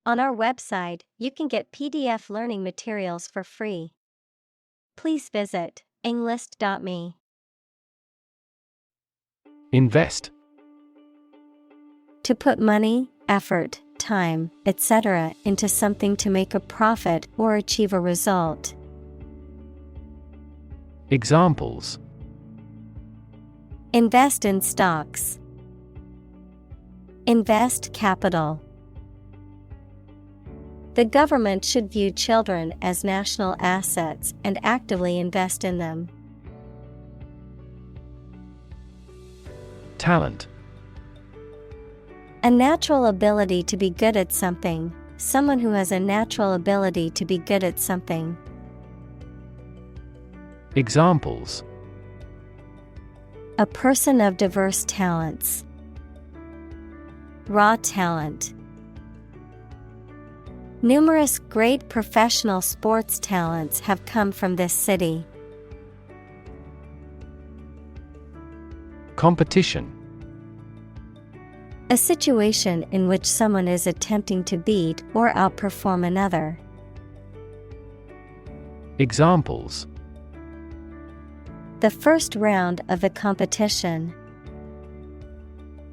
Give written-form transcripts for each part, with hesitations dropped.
On our website, you can get PDF learning materials for free. Please visit englist.me. Invest. To put money, effort, time, etc. into something to make a profit or achieve a result. Examples: Invest in stocks. Invest capital. The government should view children as national assets and actively invest in them. Talent. A natural ability to be good at something, someone who has a natural ability to be good at something. Examples: A person of diverse talents. Raw talent. Numerous great professional sports talents have come from this city. Competition. A situation in which someone is attempting to beat or outperform another. Examples: The first round of the competition.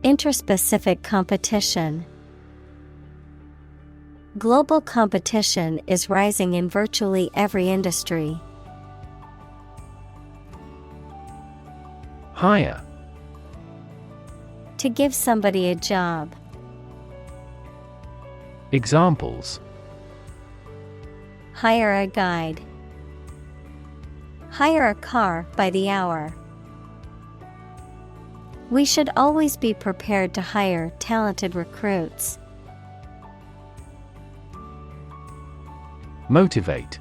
Interspecific competition. Global competition is rising in virtually every industry. Hire. To give somebody a job. Examples: Hire a guide. Hire a car by the hour. We should always be prepared to hire talented recruits. Motivate.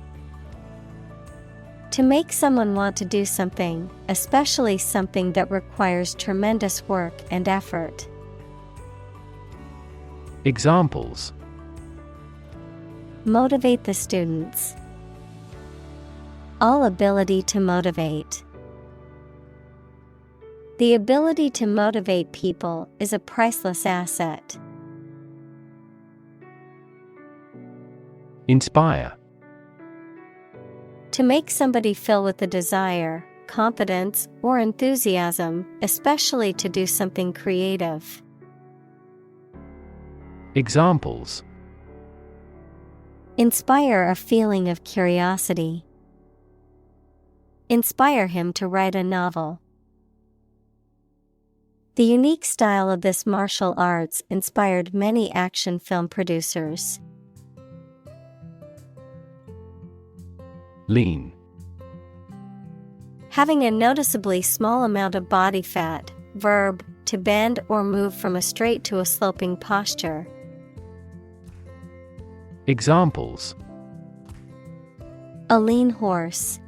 To make someone want to do something, especially something that requires tremendous work and effort. Examples: Motivate the students. All ability to motivate. The ability to motivate people is a priceless asset. Inspire. To make somebody feel with the desire, confidence, or enthusiasm, especially to do something creative. Examples: Inspire a feeling of curiosity. Inspire him to write a novel. The unique style of this martial arts inspired many action film producers. Lean. Having a noticeably small amount of body fat, verb, to bend or move from a straight to a sloping posture. Examples: A lean horse.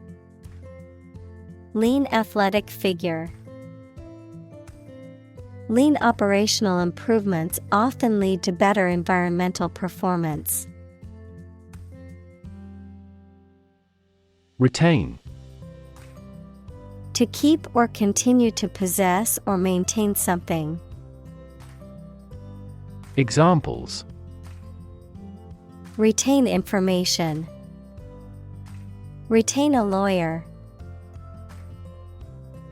Lean athletic figure. Lean operational improvements often lead to better environmental performance. Retain. To keep or continue to possess or maintain something. Examples: Retain information. Retain a lawyer.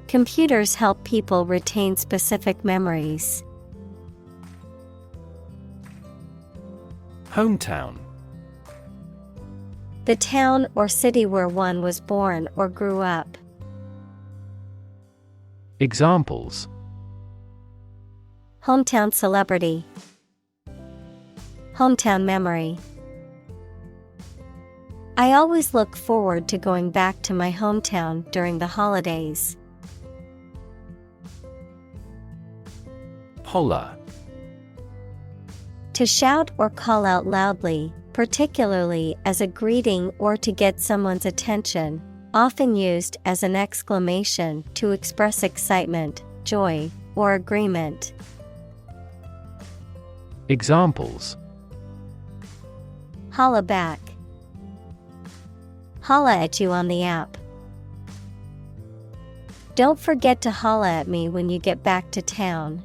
Computers help people retain specific memories. Hometown. The town or city where one was born or grew up. Examples: Hometown celebrity. Hometown memory. I always look forward to going back to my hometown during the holidays. Holler. To shout or call out loudly, particularly as a greeting or to get someone's attention, often used as an exclamation to express excitement, joy, or agreement. Examples: Holla back. Holla at you on the app. Don't forget to holla at me when you get back to town.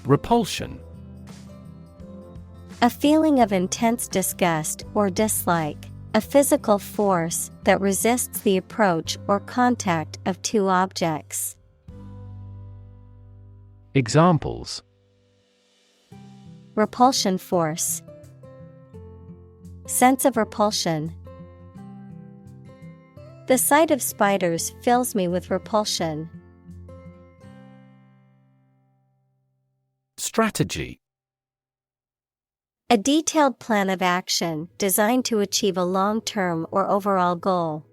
Repulsion. A feeling of intense disgust or dislike, a physical force that resists the approach or contact of two objects. Examples: Repulsion force. Sense of repulsion. The sight of spiders fills me with repulsion. Strategy. A detailed plan of action designed to achieve a long-term or overall goal.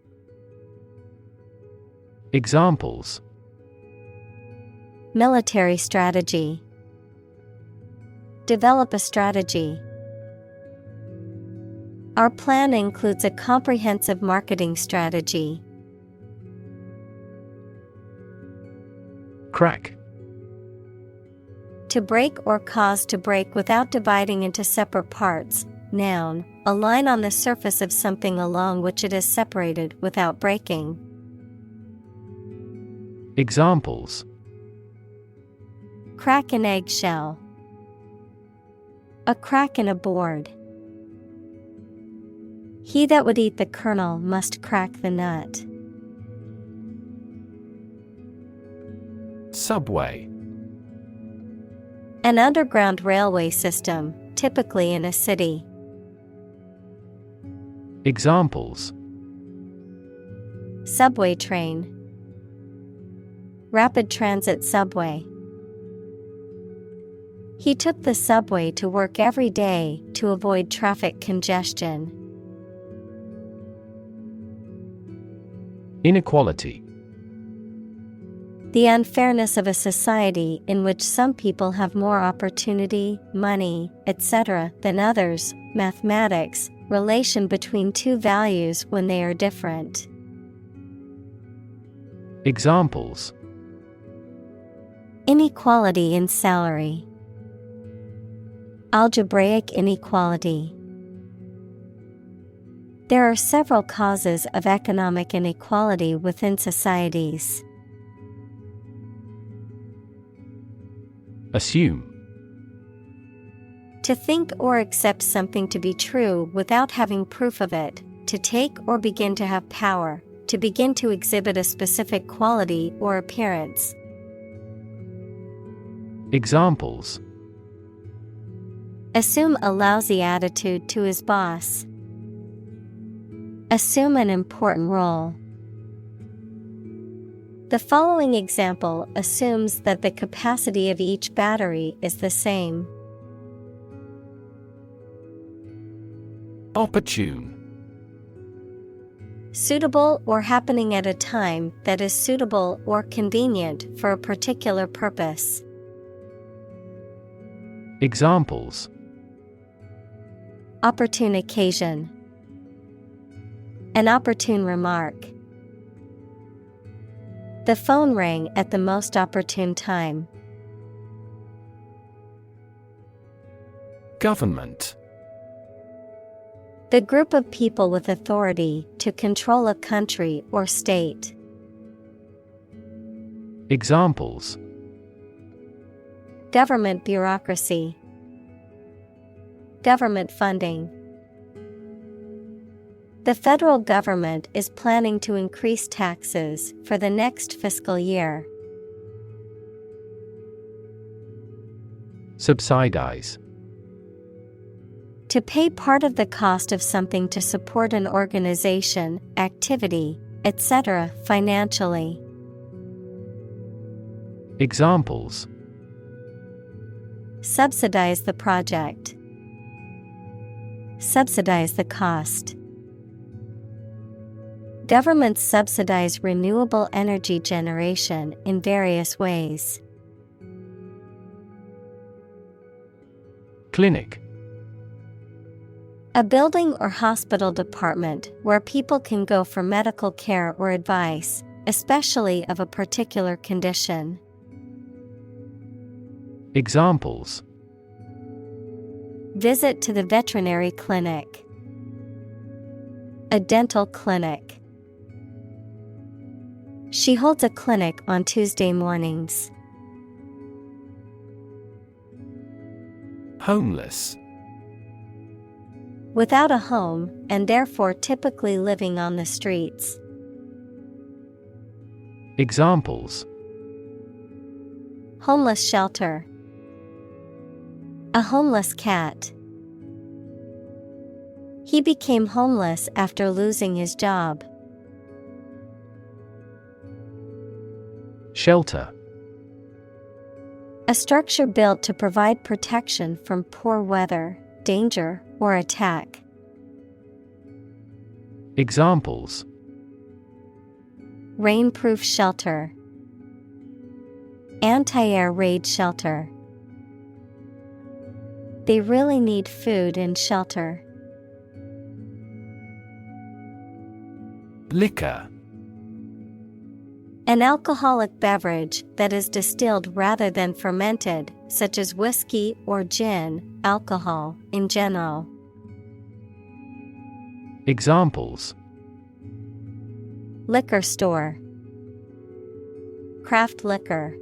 Examples: Military strategy. Develop a strategy. Our plan includes a comprehensive marketing strategy. Crack. To break or cause to break without dividing into separate parts. Noun, a line on the surface of something along which it is separated without breaking. Examples: Crack an eggshell. A crack in a board. He that would eat the kernel must crack the nut. Subway. An underground railway system, typically in a city. Examples: Subway train. Rapid transit subway. He took the subway to work every day to avoid traffic congestion. Inequality. The unfairness of a society in which some people have more opportunity, money, etc. than others. Mathematics, relation between two values when they are different. Examples: Inequality in salary. Algebraic inequality. There are several causes of economic inequality within societies. Assume. To think or accept something to be true without having proof of it, to take or begin to have power, to begin to exhibit a specific quality or appearance. Examples: Assume a lousy attitude to his boss. Assume an important role. The following example assumes that the capacity of each battery is the same. Opportune. Suitable or happening at a time that is suitable or convenient for a particular purpose. Examples: Opportune occasion. An opportune remark. The phone rang at the most opportune time. Government. The group of people with authority to control a country or state. Examples: Government bureaucracy. Government funding. The federal government is planning to increase taxes for the next fiscal year. Subsidize. To pay part of the cost of something to support an organization, activity, etc. financially. Examples: Subsidize the project. Subsidize the cost. Governments subsidize renewable energy generation in various ways. Clinic. A building or hospital department where people can go for medical care or advice, especially of a particular condition. Examples: Visit to the veterinary clinic. A dental clinic. She holds a clinic on Tuesday mornings. Homeless. Without a home, and therefore typically living on the streets. Examples: Homeless shelter. A homeless cat. He became homeless after losing his job. Shelter. A structure built to provide protection from poor weather, danger, or attack. Examples: Rainproof shelter. Anti-air raid shelter. They really need food and shelter. Liquor. An alcoholic beverage that is distilled rather than fermented, such as whiskey or gin, alcohol, in general. Examples: Liquor store. Craft liquor.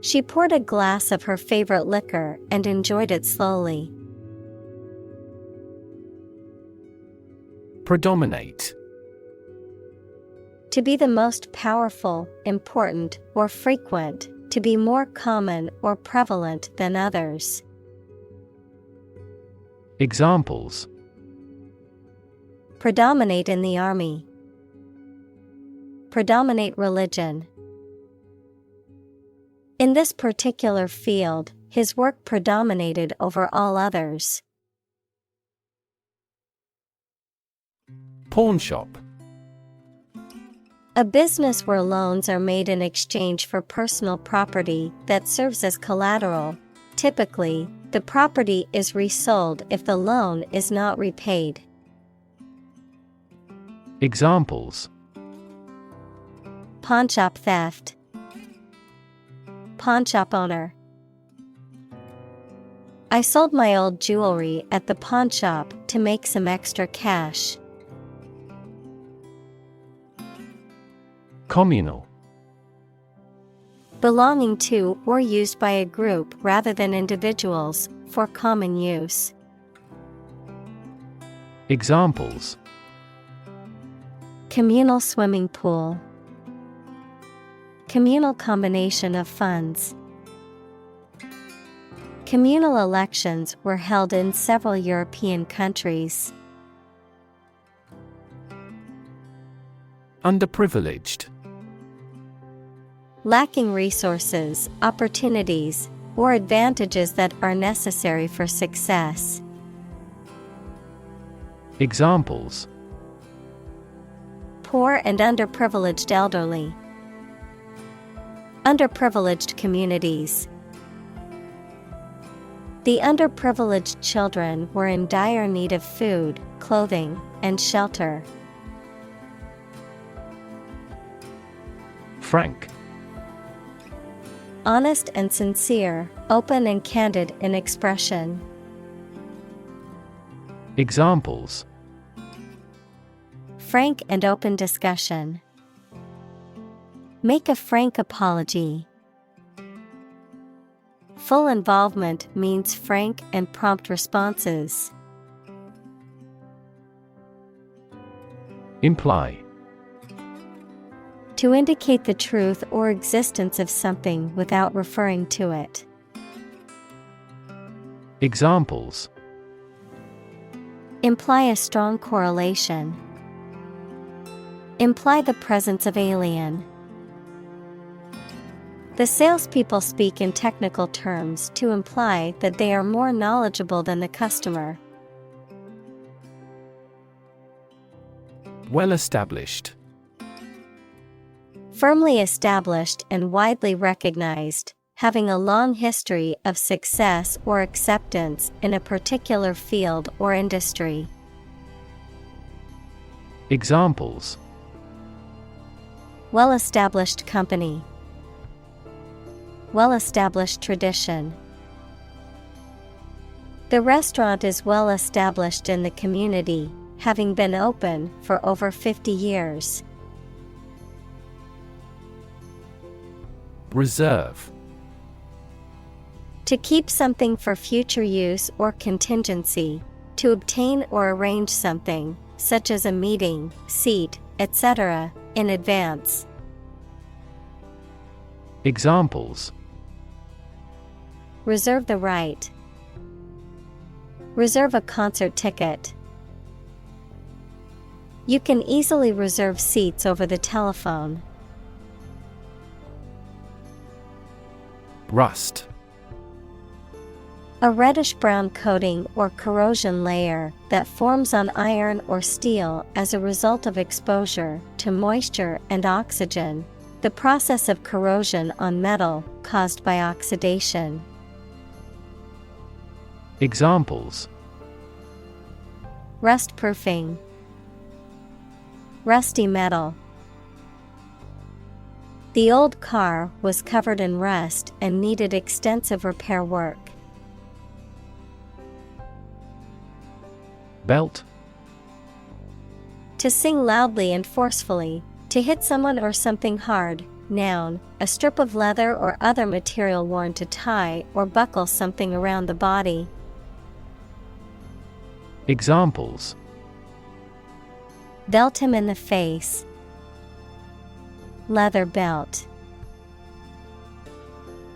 She poured a glass of her favorite liquor and enjoyed it slowly. Predominate. To be the most powerful, important, or frequent, to be more common or prevalent than others. Examples: Predominate in the army. Predominate religion. In this particular field, his work predominated over all others. Pawnshop. A business where loans are made in exchange for personal property that serves as collateral. Typically, the property is resold if the loan is not repaid. Examples: Pawnshop theft. Pawnshop owner. I sold my old jewelry at the pawnshop to make some extra cash. Communal. Belonging to or used by a group rather than individuals, for common use. Examples: Communal swimming pool. Communal combination of funds. Communal elections were held in several European countries. Underprivileged. Lacking resources, opportunities, or advantages that are necessary for success. Examples: Poor and underprivileged elderly. Underprivileged communities. The underprivileged children were in dire need of food, clothing, and shelter. Frank. Honest and sincere, open and candid in expression. Examples: Frank and open discussion. Make a frank apology. Full involvement means frank and prompt responses. Imply. To indicate the truth or existence of something without referring to it. Examples: Imply a strong correlation. Imply the presence of alien. The salespeople speak in technical terms to imply that they are more knowledgeable than the customer. Well-established. Firmly established and widely recognized, having a long history of success or acceptance in a particular field or industry. Examples: Well-established company. Well-established tradition. The restaurant is well established in the community, having been open for over 50 years. Reserve. To keep something for future use or contingency. To obtain or arrange something, such as a meeting, seat, etc., in advance. Examples: Reserve the right. Reserve a concert ticket. You can easily reserve seats over the telephone. Rust. A reddish-brown coating or corrosion layer that forms on iron or steel as a result of exposure to moisture and oxygen. The process of corrosion on metal caused by oxidation. Examples: Rust-proofing. Rusty metal. The old car was covered in rust and needed extensive repair work. Belt. To sing loudly and forcefully, to hit someone or something hard. Noun, a strip of leather or other material worn to tie or buckle something around the body. Examples: Belt him in the face. Leather belt.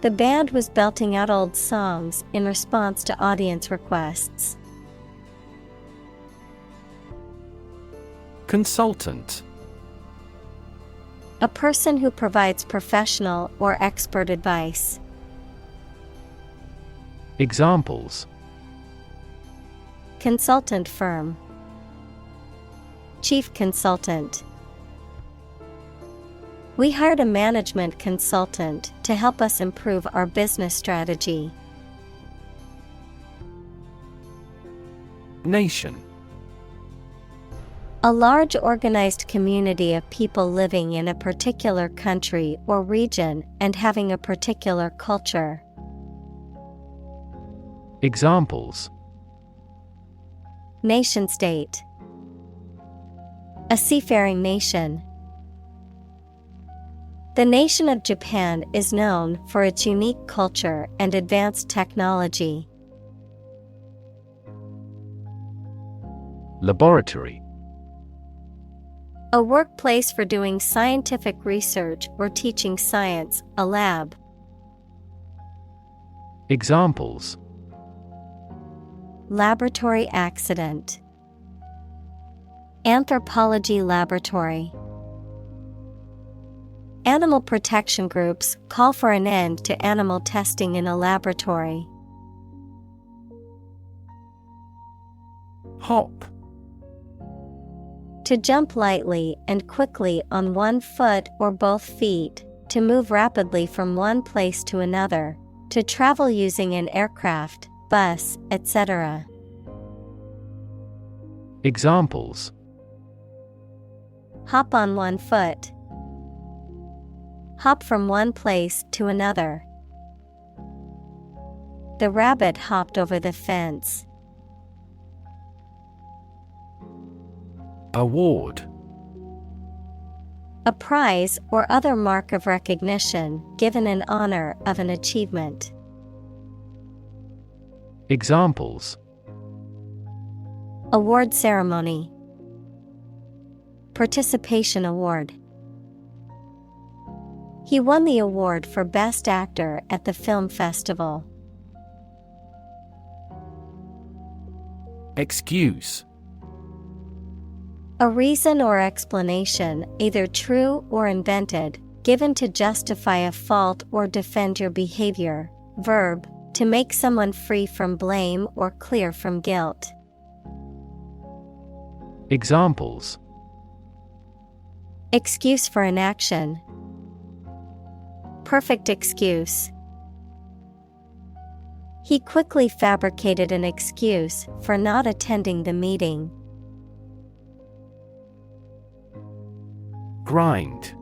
The band was belting out old songs in response to audience requests. Consultant. A person who provides professional or expert advice. Examples: Consultant firm. Chief consultant. We hired a management consultant to help us improve our business strategy. Nation. A large organized community of people living in a particular country or region and having a particular culture. Examples: Nation-state. A seafaring nation. The nation of Japan is known for its unique culture and advanced technology. Laboratory. A workplace for doing scientific research or teaching science, a lab. Examples: Laboratory accident. Anthropology laboratory. Animal protection groups call for an end to animal testing in a laboratory. Hop. To jump lightly and quickly on one foot or both feet, to move rapidly from one place to another, to travel using an aircraft, bus, etc. Examples: Hop on one foot. Hop from one place to another. The rabbit hopped over the fence. Award. A prize or other mark of recognition given in honor of an achievement. Examples: Award ceremony. Participation award. He won the award for Best Actor at the film festival. Excuse. A reason or explanation, either true or invented, given to justify a fault or defend your behavior. Verb, to make someone free from blame or clear from guilt. Examples: Excuse for inaction. Perfect excuse. He quickly fabricated an excuse for not attending the meeting. Grind.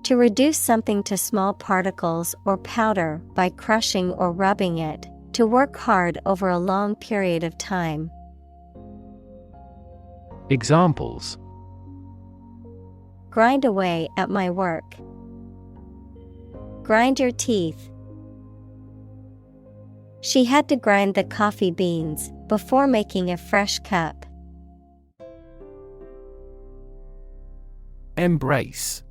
To reduce something to small particles or powder by crushing or rubbing it, to work hard over a long period of time. Examples: Grind away at my work. Grind your teeth. She had to grind the coffee beans before making a fresh cup. Embrace.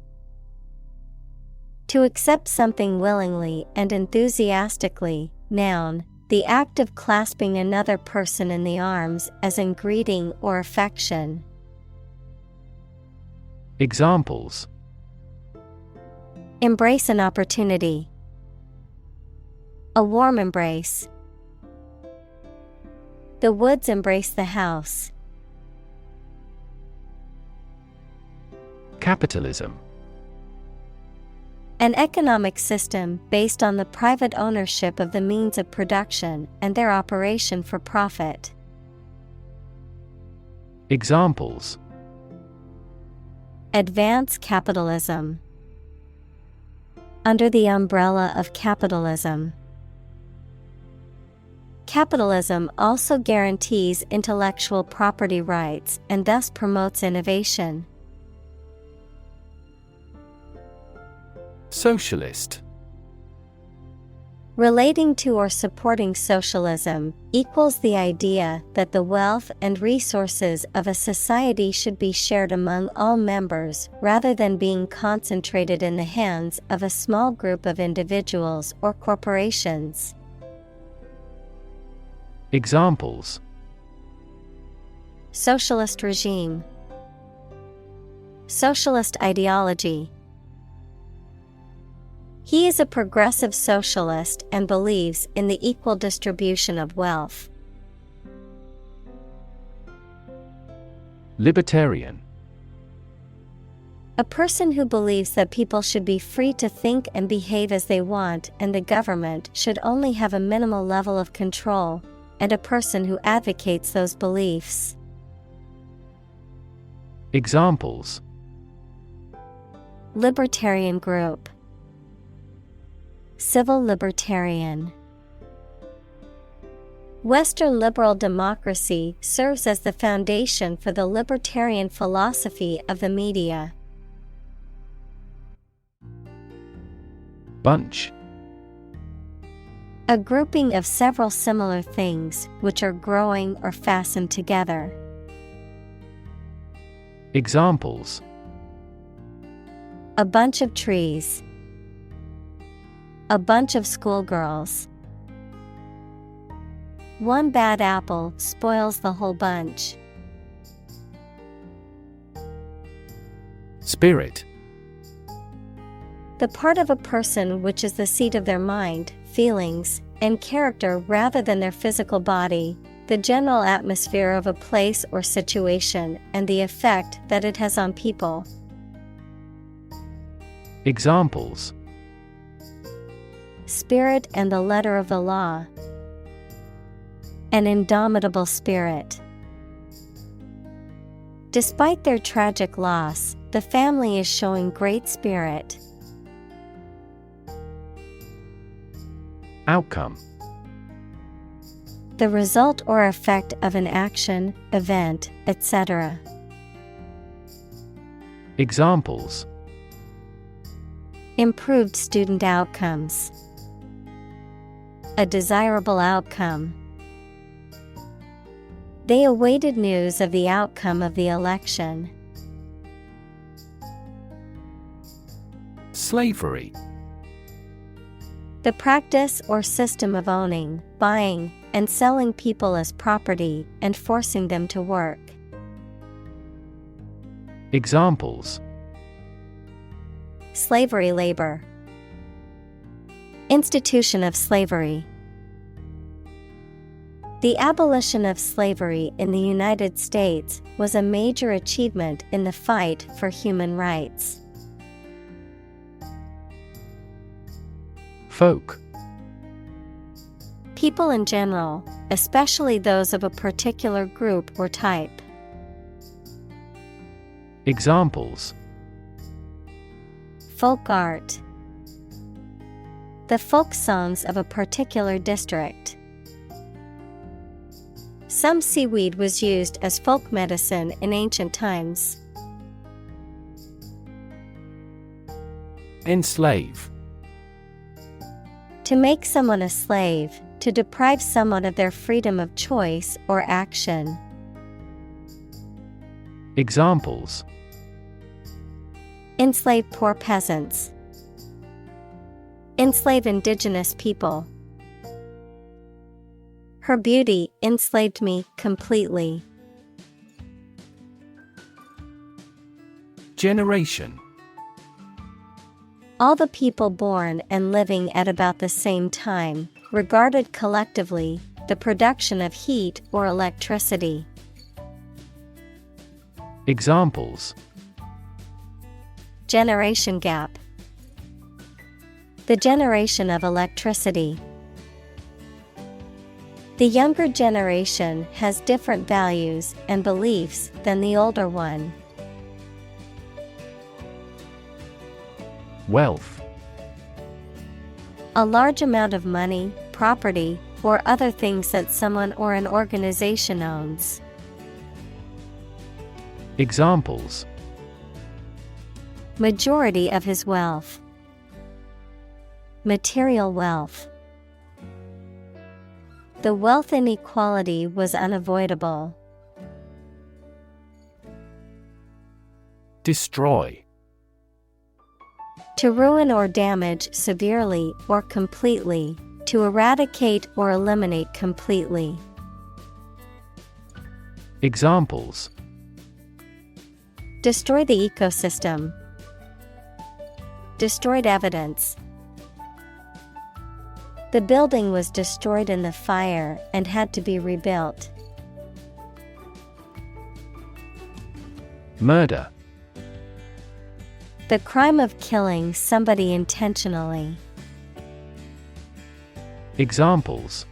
To accept something willingly and enthusiastically. Noun, the act of clasping another person in the arms as in greeting or affection. Examples: Embrace an opportunity. A warm embrace. The woods embrace the house. Capitalism. An economic system based on the private ownership of the means of production and their operation for profit. Examples: Advance capitalism. Under the umbrella of capitalism. Capitalism also guarantees intellectual property rights and thus promotes innovation. Socialist. Relating to or supporting socialism equals the idea that the wealth and resources of a society should be shared among all members rather than being concentrated in the hands of a small group of individuals or corporations. Examples: Socialist regime. Socialist ideology. He is a progressive socialist and believes in the equal distribution of wealth. Libertarian. A person who believes that people should be free to think and behave as they want and the government should only have a minimal level of control, and a person who advocates those beliefs. Examples: Libertarian group. Civil libertarian. Western liberal democracy serves as the foundation for the libertarian philosophy of the media. Bunch. A grouping of several similar things which are growing or fastened together. Examples: A bunch of trees. A bunch of schoolgirls. One bad apple spoils the whole bunch. Spirit. The part of a person which is the seat of their mind, feelings, and character rather than their physical body, the general atmosphere of a place or situation, and the effect that it has on people. Examples: Spirit and the letter of the law. An indomitable spirit. Despite their tragic loss, the family is showing great spirit. Outcome. The result or effect of an action, event, etc. Examples: Improved student outcomes. A desirable outcome. They awaited news of the outcome of the election. Slavery. The practice or system of owning, buying, and selling people as property and forcing them to work. Examples: Slavery labor. Institution of slavery. The abolition of slavery in the United States was a major achievement in the fight for human rights. Folk. People in general, especially those of a particular group or type. Examples: Folk art. The folk songs of a particular district. Some seaweed was used as folk medicine in ancient times. Enslave. To make someone a slave, To deprive someone of their freedom of choice or action. Examples: Enslave poor peasants. Enslave indigenous people. Her beauty enslaved me completely. Generation: All the people born and living at about the same time, regarded collectively, the production of heat or electricity. Examples: Generation gap. The generation of electricity. The younger generation has different values and beliefs than the older one. Wealth: A large amount of money, property, or other things that someone or an organization owns. Examples: Majority of his wealth. Material wealth. The wealth inequality was unavoidable. Destroy: To ruin or damage severely or completely, to eradicate or eliminate completely. Examples: Destroy the ecosystem. Destroyed evidence. The building was destroyed in the fire and had to be rebuilt. Murder: The crime of killing somebody intentionally. Examples: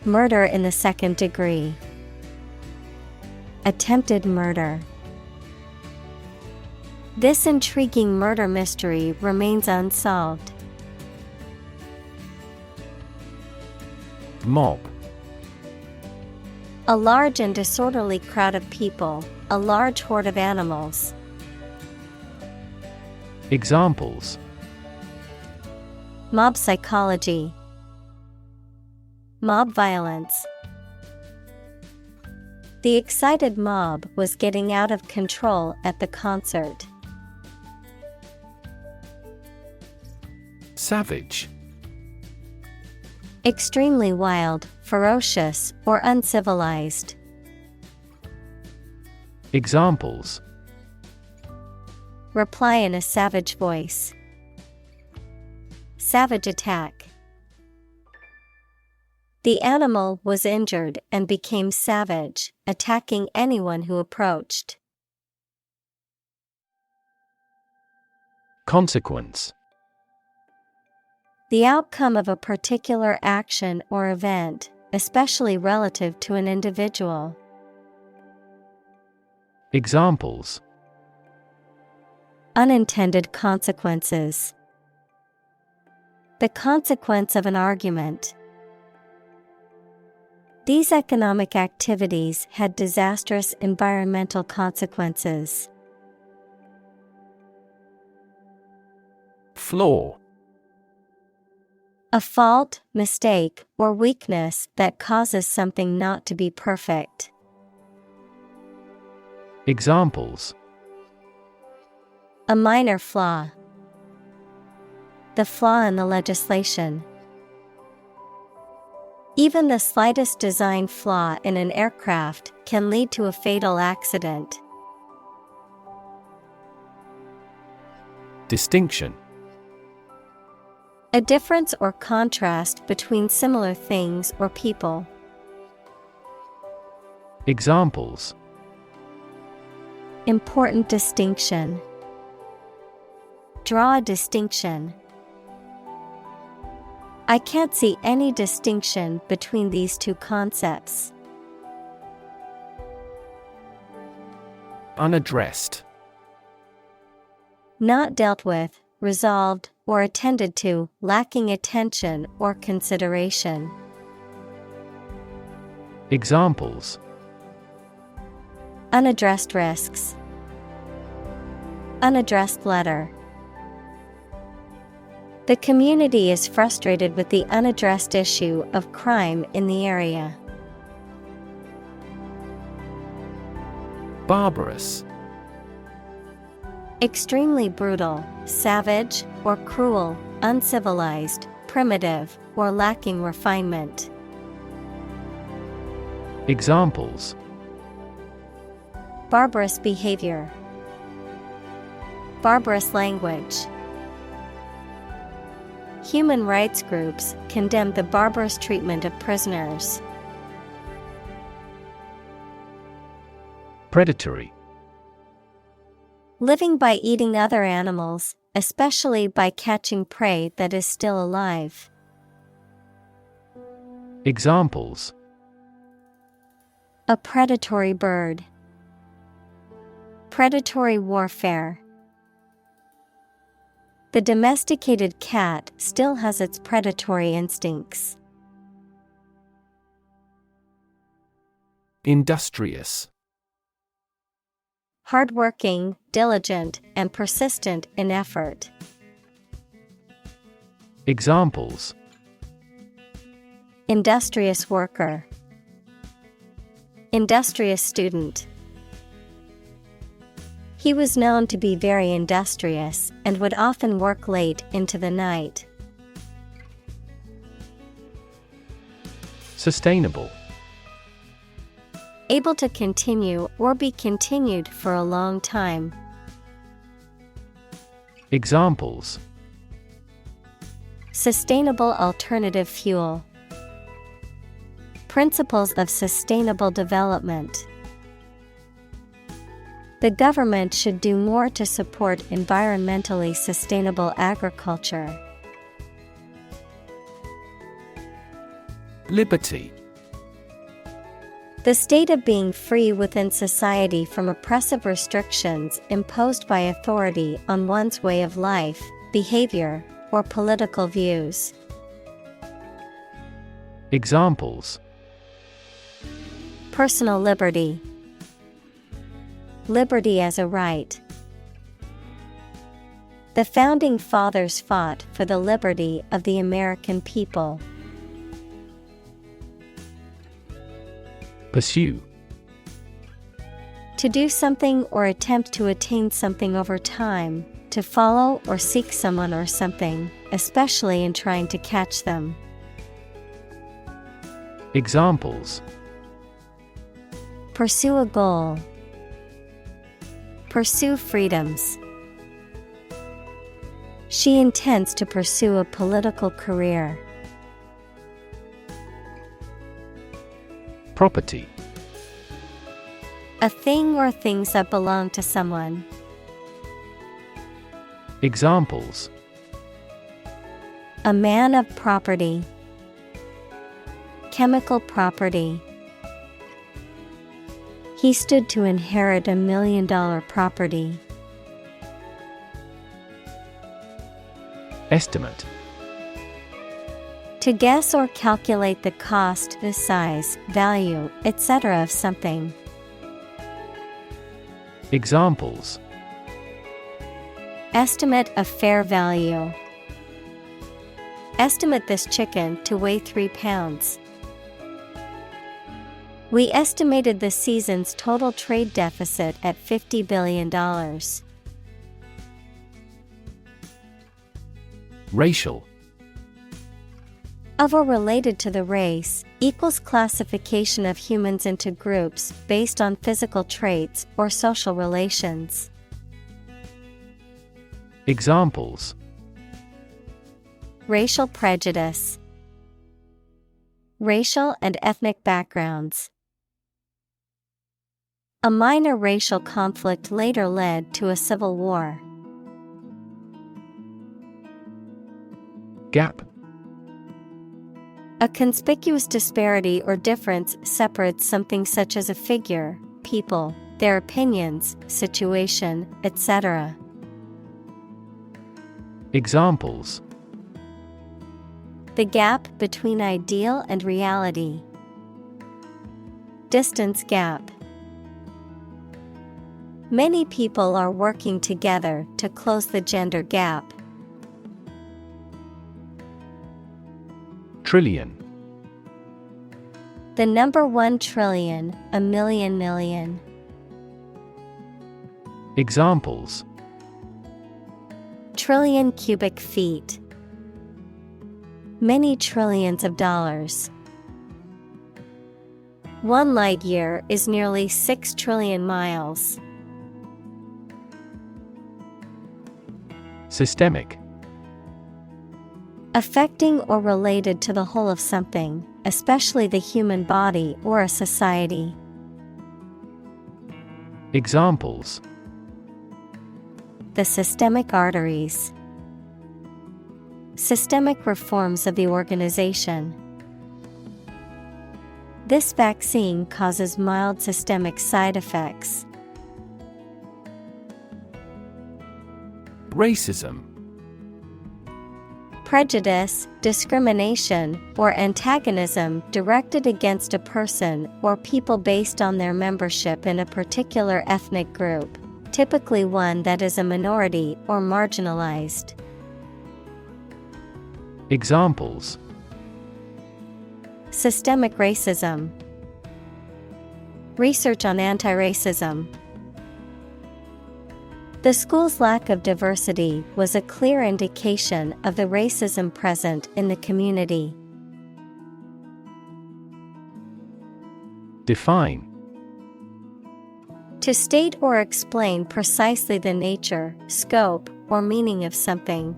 Murder in the second degree. Attempted murder. This intriguing murder mystery remains unsolved. Mob: A large and disorderly crowd of people, a large horde of animals. Examples: Mob psychology. Mob violence. The excited mob was getting out of control at the concert. Savage: Extremely wild, ferocious, or uncivilized. Examples: Reply in a savage voice. Savage attack. The animal was injured and became savage, attacking anyone who approached. Consequence: The outcome of a particular action or event, especially relative to an individual. Examples: Unintended consequences. The consequence of an argument. These economic activities had disastrous environmental consequences. Flaw: A fault, mistake, or weakness that causes something not to be perfect. Examples: A minor flaw. The flaw in the legislation. Even the slightest design flaw in an aircraft can lead to a fatal accident. Distinction: A difference or contrast between similar things or people. Examples: Important distinction. Draw a distinction. I can't see any distinction between these two concepts. Unaddressed: Not dealt with, resolved, or attended to, lacking attention or consideration. Examples: Unaddressed risks. The community is frustrated with the unaddressed issue of crime in the area. Barbarous. Extremely brutal, savage, or cruel, uncivilized, primitive, or lacking refinement. Examples: barbarous behavior, barbarous language. Human rights groups condemn the barbarous treatment of prisoners. Predatory. Living by eating other animals, especially by catching prey that is still alive. Examples: a predatory bird, predatory warfare. The domesticated cat still has its predatory instincts. Industrious. Hardworking, diligent, and persistent in effort. Examples: industrious worker, industrious student. He was known to be very industrious and would often work late into the night. Sustainable. Able to continue or be continued for a long time. Examples: sustainable alternative fuel. Principles of sustainable development. The government should do more to support environmentally sustainable agriculture. Liberty. The state of being free within society from oppressive restrictions imposed by authority on one's way of life, behavior, or political views. Examples: personal liberty. Liberty as a right. The founding fathers fought for the liberty of the American people. Pursue. To do something or attempt to attain something over time, to follow or seek someone or something, especially in trying to catch them. Examples: pursue a goal. Pursue freedoms. She intends to pursue a political career. Property. A thing or things that belong to someone. Examples: a man of property. Chemical property. He stood to inherit $1 million property. Estimate. To guess or calculate the cost, the size, value, etc. of something. Examples: estimate of fair value. Estimate this chicken to weigh 3 pounds. We estimated the season's total trade deficit at $50 billion. Racial. Of or related to the race, equals classification of humans into groups based on physical traits or social relations. Examples: racial prejudice. Racial and ethnic backgrounds. A minor racial conflict later led to a civil war. Gap. A conspicuous disparity or difference separates something such as a figure, people, their opinions, situation, etc. Examples: the gap between ideal and reality. Distance gap. Many people are working together to close the gender gap. Trillion. The number 1 trillion, a million. Examples: Trillion cubic feet. Many trillions of dollars. 1 light year is nearly 6 trillion miles. Systemic. Affecting or related to the whole of something, especially the human body or a society. Examples: The systemic arteries. Systemic reforms of the organization. This vaccine causes mild systemic side effects. Racism. Prejudice, discrimination, or antagonism directed against a person or people based on their membership in a particular ethnic group, typically one that is a minority or marginalized. Examples: Systemic racism. Research on anti-racism. The school's lack of diversity was a clear indication of the racism present in the community. Define. To state or explain precisely the nature, scope, or meaning of something.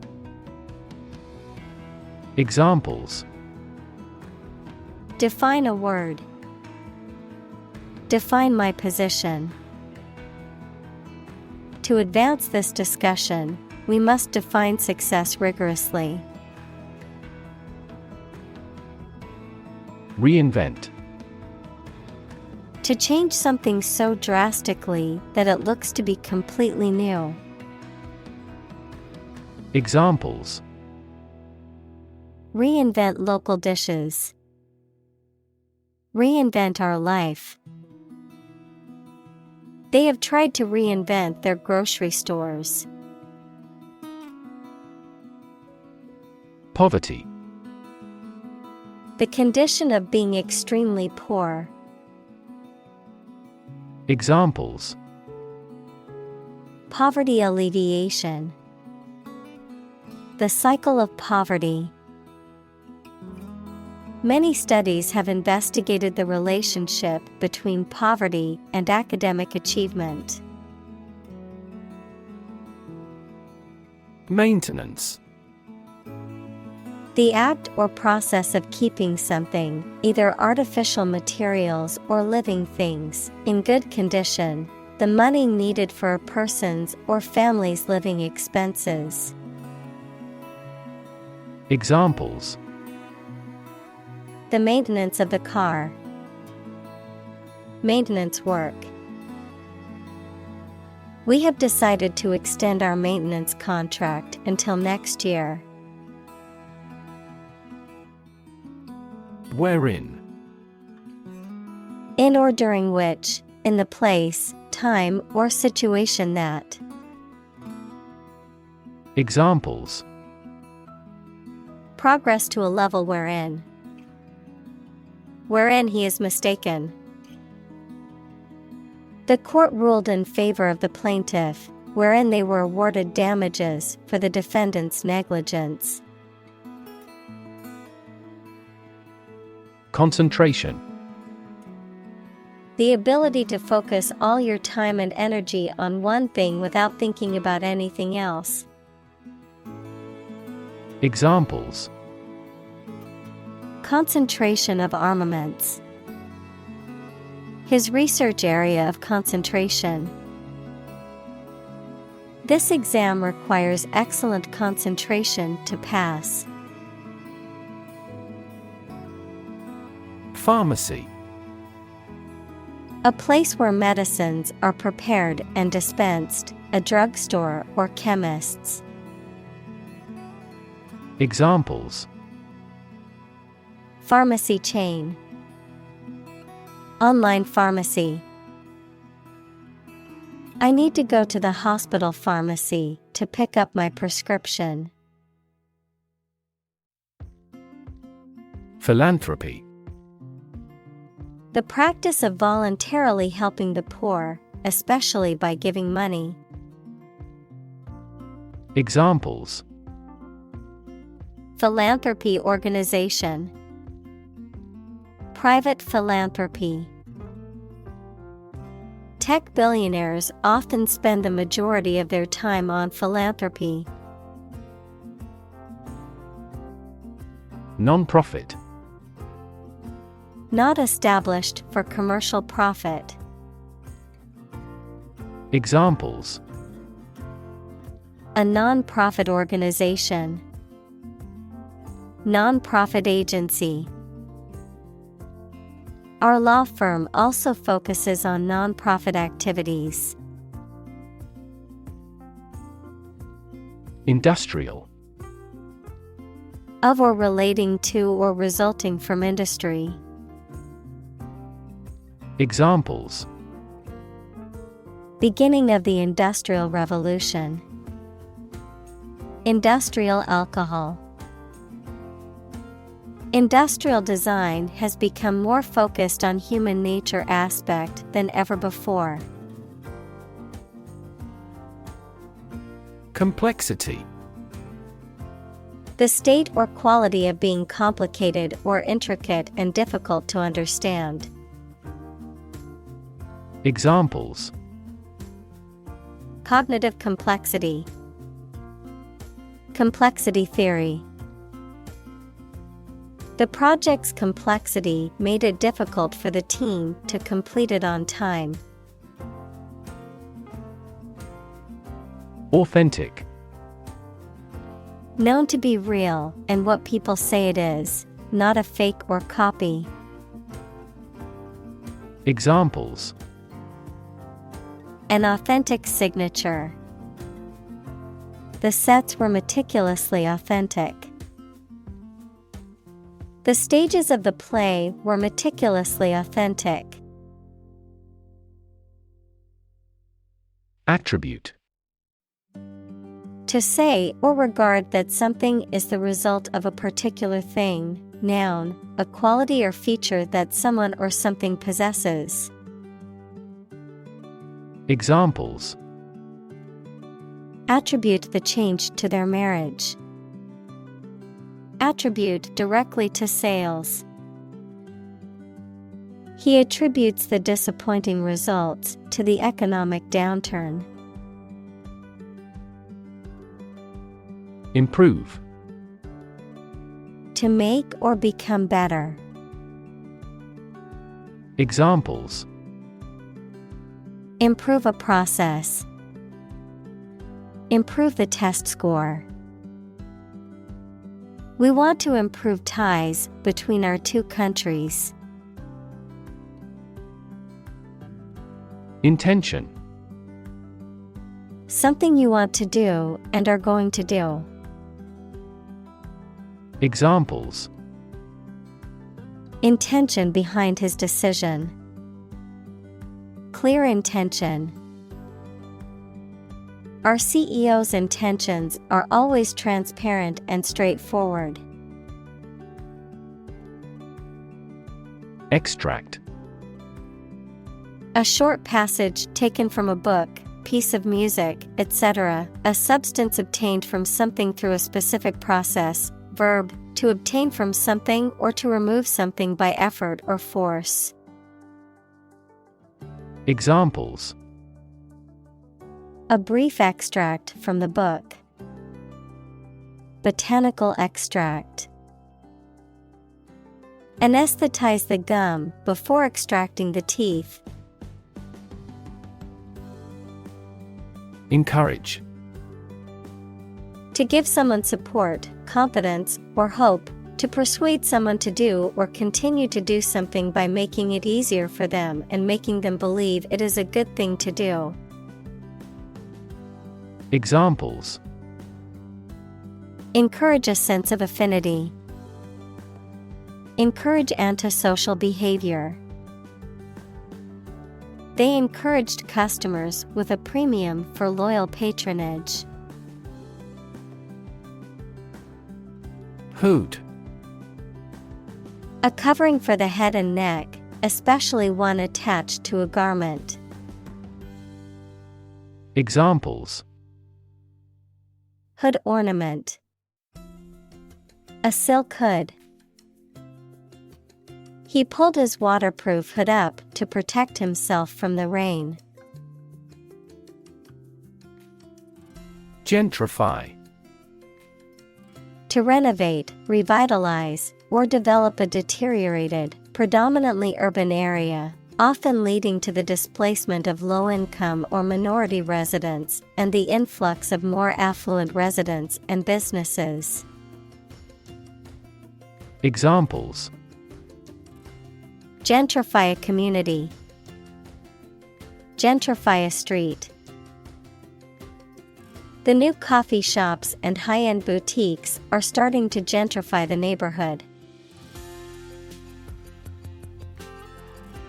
Examples: Define a word. Define my position. To advance this discussion, we must define success rigorously. Reinvent. To change something so drastically that it looks to be completely new. Examples: Reinvent local dishes. Reinvent our life. They have tried to reinvent their grocery stores. Poverty. The condition of being extremely poor. Examples: Poverty alleviation. The cycle of poverty. Many studies have investigated the relationship between poverty and academic achievement. Maintenance. The act or process of keeping something, either artificial materials or living things, in good condition, the money needed for a person's or family's living expenses. Examples: The maintenance of the car. Maintenance work. We have decided to extend our maintenance contract until next year. Wherein. In or during which, in the place, time, or situation that. Examples: Progress to a level wherein. Wherein he is mistaken. The court ruled in favor of the plaintiff, wherein they were awarded damages for the defendant's negligence. Concentration. The ability to focus all your time and energy on one thing without thinking about anything else. Examples: Concentration of armaments. His research area of concentration. This exam requires excellent concentration to pass. Pharmacy. A place where medicines are prepared and dispensed, a drugstore or chemist's. Examples: Pharmacy chain. Online pharmacy. I need to go to the hospital pharmacy to pick up my prescription. Philanthropy. The practice of voluntarily helping the poor, especially by giving money. Examples: Philanthropy organization. Private philanthropy. Tech billionaires often spend the majority of their time on philanthropy. Non-profit. Not established for commercial profit. Examples: A non-profit organization. Non-profit agency. Our law firm also focuses on non-profit activities. Industrial. Of or relating to or resulting from industry. Examples: Beginning of the Industrial Revolution. Industrial alcohol. Industrial design has become more focused on human nature aspect than ever before. Complexity. The state or quality of being complicated or intricate and difficult to understand. Examples: Cognitive complexity. Complexity theory. The project's complexity made it difficult for the team to complete it on time. Authentic. Known to be real and what people say it is, not a fake or copy. Examples: An authentic signature. The sets were meticulously authentic. The stages of the play were meticulously authentic. Attribute. To say or regard that something is the result of a particular thing, noun, a quality or feature that someone or something possesses. Examples: Attribute the change to their marriage. Attribute directly to sales. He attributes the disappointing results to the economic downturn. Improve. To make or become better. Examples: Improve a process. Improve the test score. We want to improve ties between our two countries. Intention. Something you want to do and are going to do. Examples: Intention behind his decision. Clear intention. Our CEO's intentions are always transparent and straightforward. Extract. A short passage taken from a book, piece of music, etc., a substance obtained from something through a specific process. Verb, to obtain from something or to remove something by effort or force. Examples: A brief extract from the book. Botanical extract. Anesthetize the gum before extracting the teeth. Encourage. To give someone support, confidence, or hope, to persuade someone to do or continue to do something by making it easier for them and making them believe it is a good thing to do. Examples: Encourage a sense of affinity. Encourage antisocial behavior. They encouraged customers with a premium for loyal patronage. Hoot. A covering for the head and neck, especially one attached to a garment. Examples: Hood ornament. A silk hood. He pulled his waterproof hood up to protect himself from the rain. Gentrify. To renovate, revitalize, or develop a deteriorated, predominantly urban area, often leading to the displacement of low-income or minority residents and the influx of more affluent residents and businesses. Examples: Gentrify a community. Gentrify a street. The new coffee shops and high-end boutiques are starting to gentrify the neighborhood.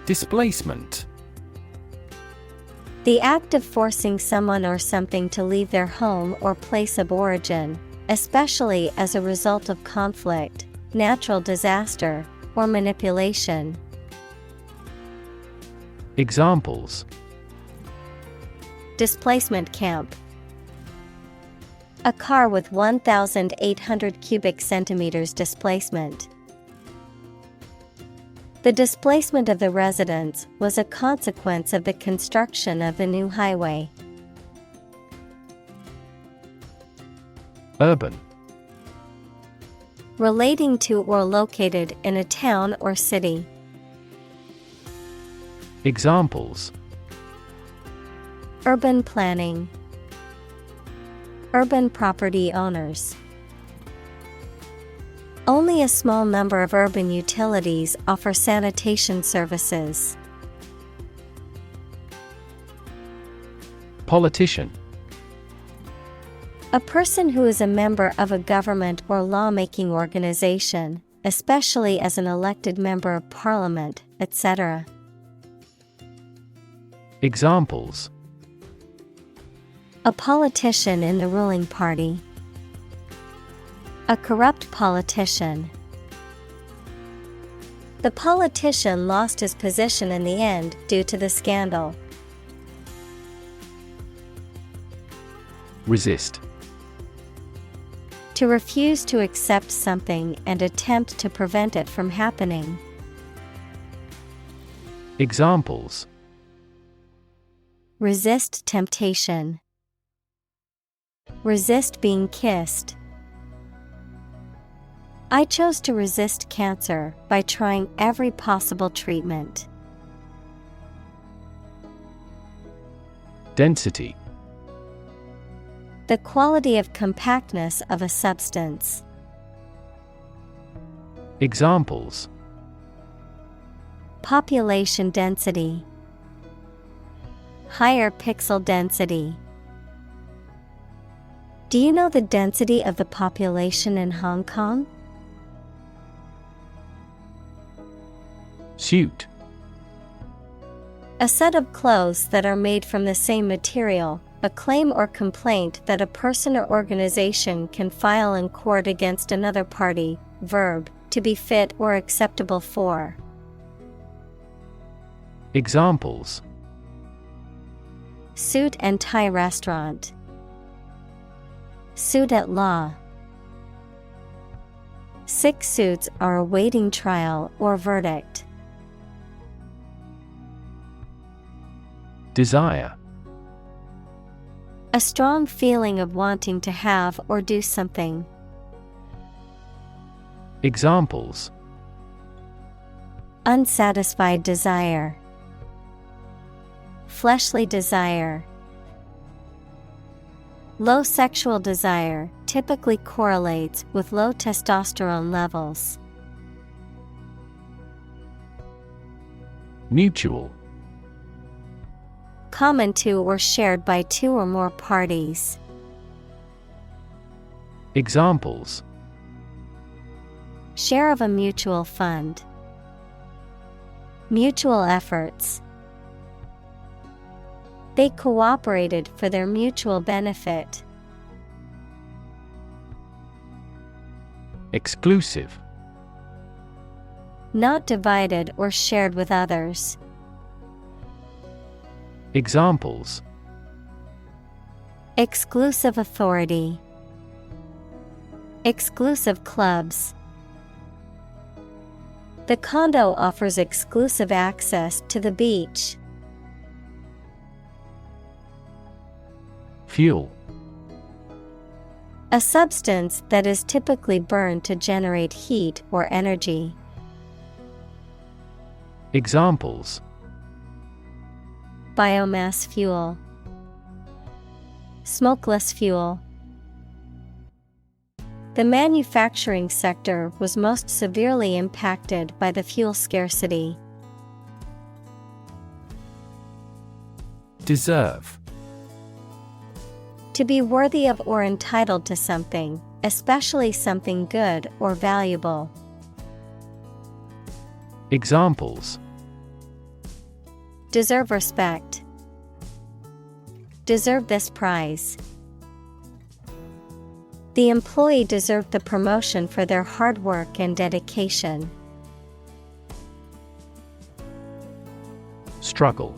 Displacement. The act of forcing someone or something to leave their home or place of origin, especially as a result of conflict, natural disaster, or manipulation. Examples: Displacement camp. A car with 1,800 cubic centimeters displacement. The displacement of the residents was a consequence of the construction of the new highway. Urban. Relating to or located in a town or city. Examples: Urban planning. Urban property owners. Only a small number of urban utilities offer sanitation services. Politician. A person who is a member of a government or lawmaking organization, especially as an elected member of parliament, etc. Examples: A politician in the ruling party. A corrupt politician. The politician lost his position in the end due to the scandal. Resist. To refuse to accept something and attempt to prevent it from happening. Examples: Resist temptation. Resist being kissed. I chose to resist cancer by trying every possible treatment. Density. The quality of compactness of a substance. Examples: Population density. Higher pixel density. Do you know the density of the population in Hong Kong? Suit. A set of clothes that are made from the same material, a claim or complaint that a person or organization can file in court against another party. Verb, to be fit or acceptable for. Examples: Suit and tie restaurant. Suit at law. 6 suits are awaiting trial or verdict. Desire. A strong feeling of wanting to have or do something. Examples: Unsatisfied desire. Fleshly desire. Low sexual desire typically correlates with low testosterone levels. Mutual. Common to or shared by 2 or more parties. Examples: Share of a mutual fund. Mutual efforts. They cooperated for their mutual benefit. Exclusive. not divided or shared with others. Examples: Exclusive authority. Exclusive clubs. The condo offers exclusive access to the beach. Fuel. A substance that is typically burned to generate heat or energy. Examples: Biomass fuel. Smokeless fuel. The manufacturing sector was most severely impacted by the fuel scarcity. Deserve. To be worthy of or entitled to something, especially something good or valuable. Examples: Deserve respect. Deserve this prize. The employee deserved the promotion for their hard work and dedication. Struggle.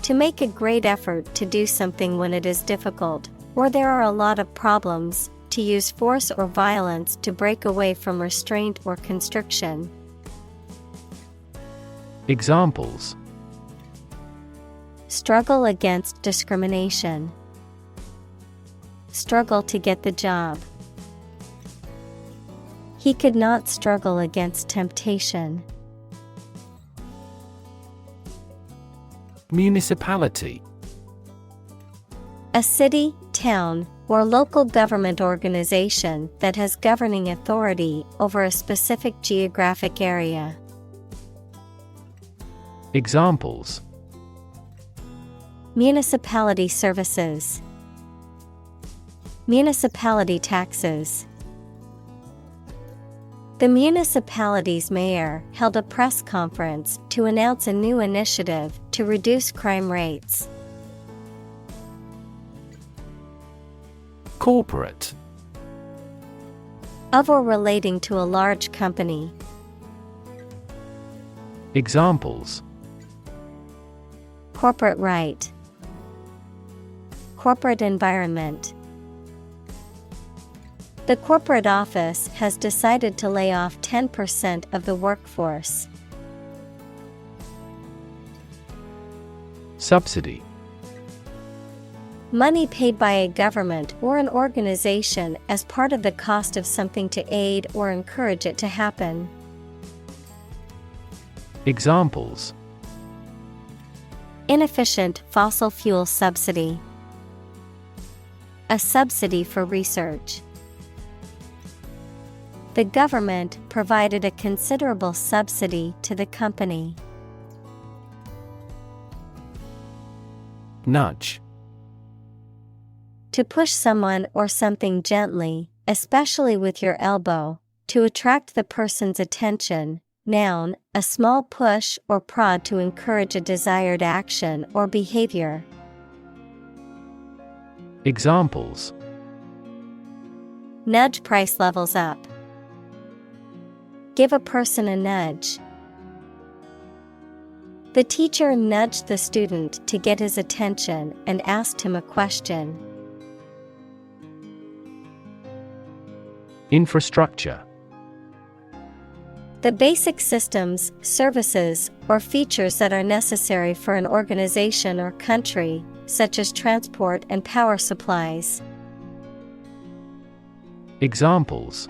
To make a great effort to do something when it is difficult, or there are a lot of problems, to use force or violence to break away from restraint or constriction. Examples: Struggle against discrimination. Struggle to get the job. He could not struggle against temptation. Municipality. A city, town, or local government organization that has governing authority over a specific geographic area. Examples: Municipality services. Municipality taxes. The municipality's mayor held a press conference to announce a new initiative to reduce crime rates. Corporate. Of or relating to a large company. Examples: Corporate right. Corporate environment. The corporate office has decided to lay off 10% of the workforce. Subsidy. Money paid by a government or an organization as part of the cost of something to aid or encourage it to happen. Examples: Inefficient fossil fuel subsidy. A subsidy for research. The government provided a considerable subsidy to the company. Nudge. To push someone or something gently, especially with your elbow, to attract the person's attention. Noun, a small push or prod to encourage a desired action or behavior. Examples: Nudge price levels up. Give a person a nudge. The teacher nudged the student to get his attention and asked him a question. Infrastructure. The basic systems, services, or features that are necessary for an organization or country, such as transport and power supplies. Examples: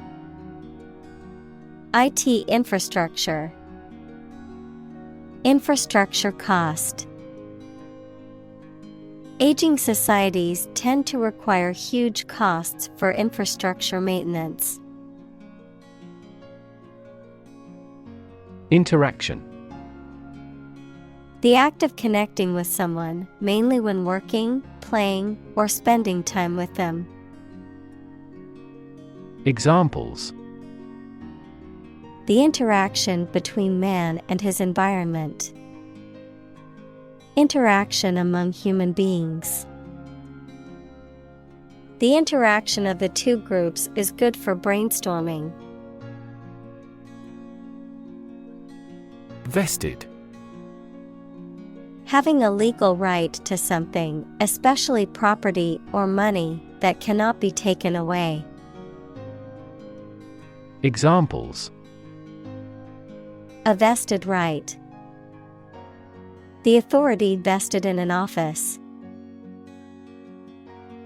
IT infrastructure. Infrastructure cost. Aging societies tend to require huge costs for infrastructure maintenance. Interaction. The act of connecting with someone, mainly when working, playing, or spending time with them. Examples: The interaction between man and his environment. Interaction among human beings. The interaction of the two groups is good for brainstorming. Vested. Having a legal right to something, especially property or money, that cannot be taken away. Examples: A vested right. The authority vested in an office.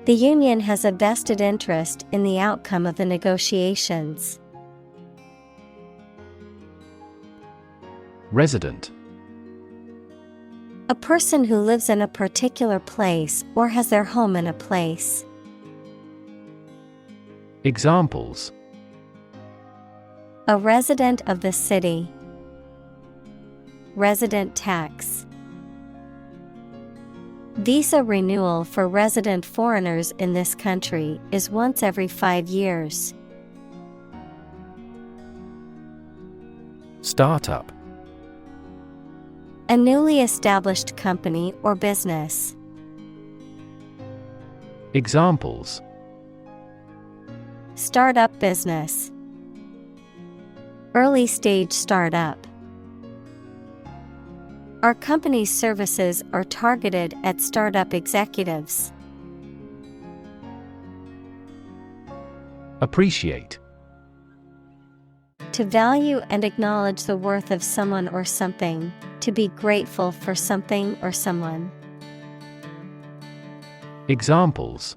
The union has a vested interest in the outcome of the negotiations. Resident. A person who lives in a particular place or has their home in a place. Examples: A resident of the city. Resident tax. Visa renewal for resident foreigners in this country is once every 5 years. Startup. A newly established company or business. Examples: Startup business. Early stage startup. Our company's services are targeted at startup executives. Appreciate. To value and acknowledge the worth of someone or something, to be grateful for something or someone. Examples: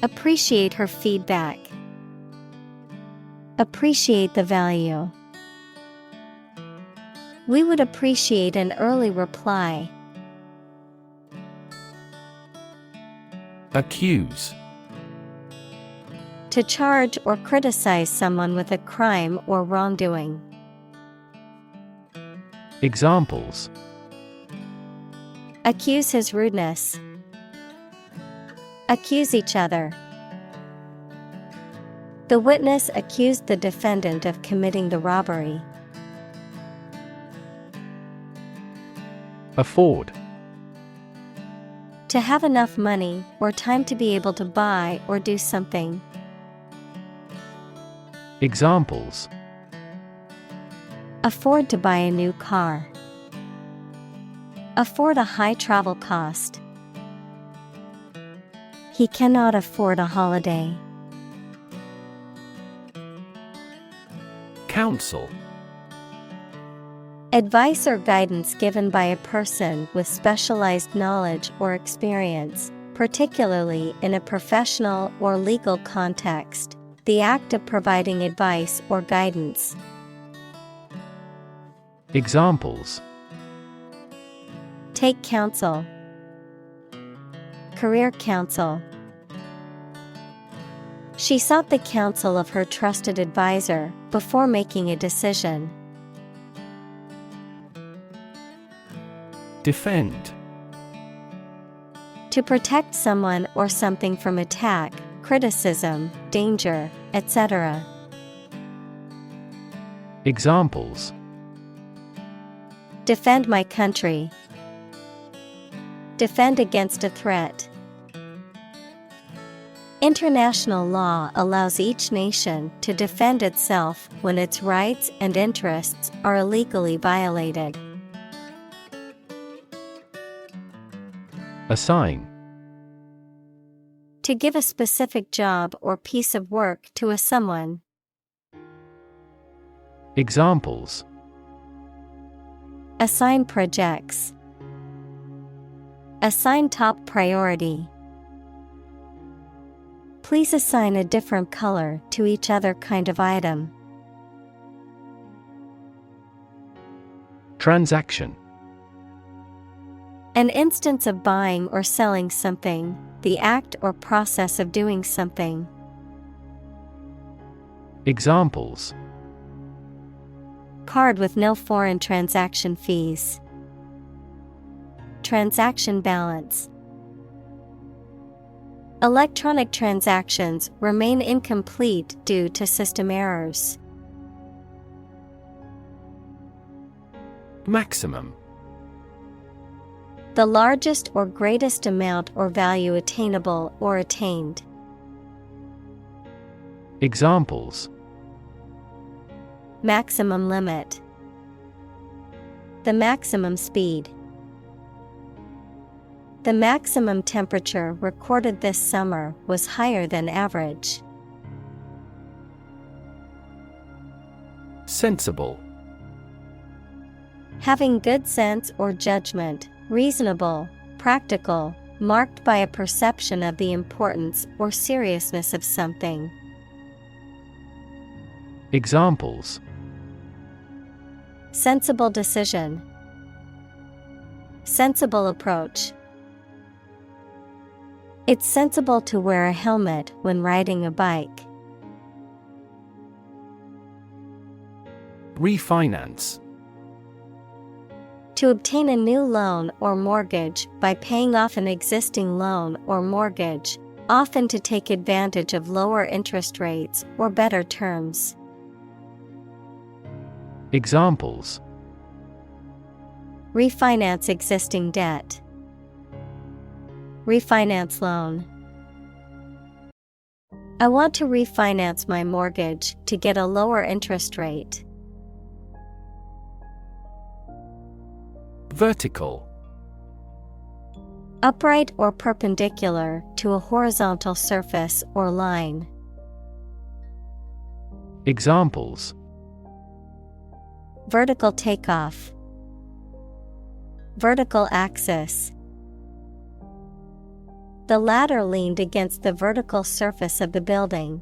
Appreciate her feedback. Appreciate the value. We would appreciate an early reply. Accuse. To charge or criticize someone with a crime or wrongdoing. Examples: Accuse his rudeness. Accuse each other. The witness accused the defendant of committing the robbery. Afford. To have enough money or time to be able to buy or do something. Examples: Afford to buy a new car. Afford a high travel cost. He cannot afford a holiday. Counsel. Advice or guidance given by a person with specialized knowledge or experience, particularly in a professional or legal context. The act of providing advice or guidance. Examples: Take counsel. Career counsel. She sought the counsel of her trusted advisor before making a decision. Defend. To protect someone or something from attack, criticism, danger, etc. Examples: Defend my country. Defend against a threat. International law allows each nation to defend itself when its rights and interests are illegally violated. Assign. To give a specific job or piece of work to a someone. Examples: Assign projects. Assign top priority. Please assign a different color to each other kind of item. Transaction. An instance of buying or selling something, the act or process of doing something. Examples: Card with no foreign transaction fees. Transaction balance. Electronic transactions remain incomplete due to system errors. Maximum. The largest or greatest amount or value attainable or attained. Examples: Maximum limit. The maximum speed. The maximum temperature recorded this summer was higher than average. Sensible. Having good sense or judgment, reasonable, practical, marked by a perception of the importance or seriousness of something. Examples: sensible decision, sensible approach. It's sensible to wear a helmet when riding a bike. Refinance. To obtain a new loan or mortgage by paying off an existing loan or mortgage, often to take advantage of lower interest rates or better terms. Examples: refinance existing debt, refinance loan. I want to refinance my mortgage to get a lower interest rate. Vertical. Upright or perpendicular to a horizontal surface or line. Examples: vertical takeoff, vertical axis. The ladder leaned against the vertical surface of the building.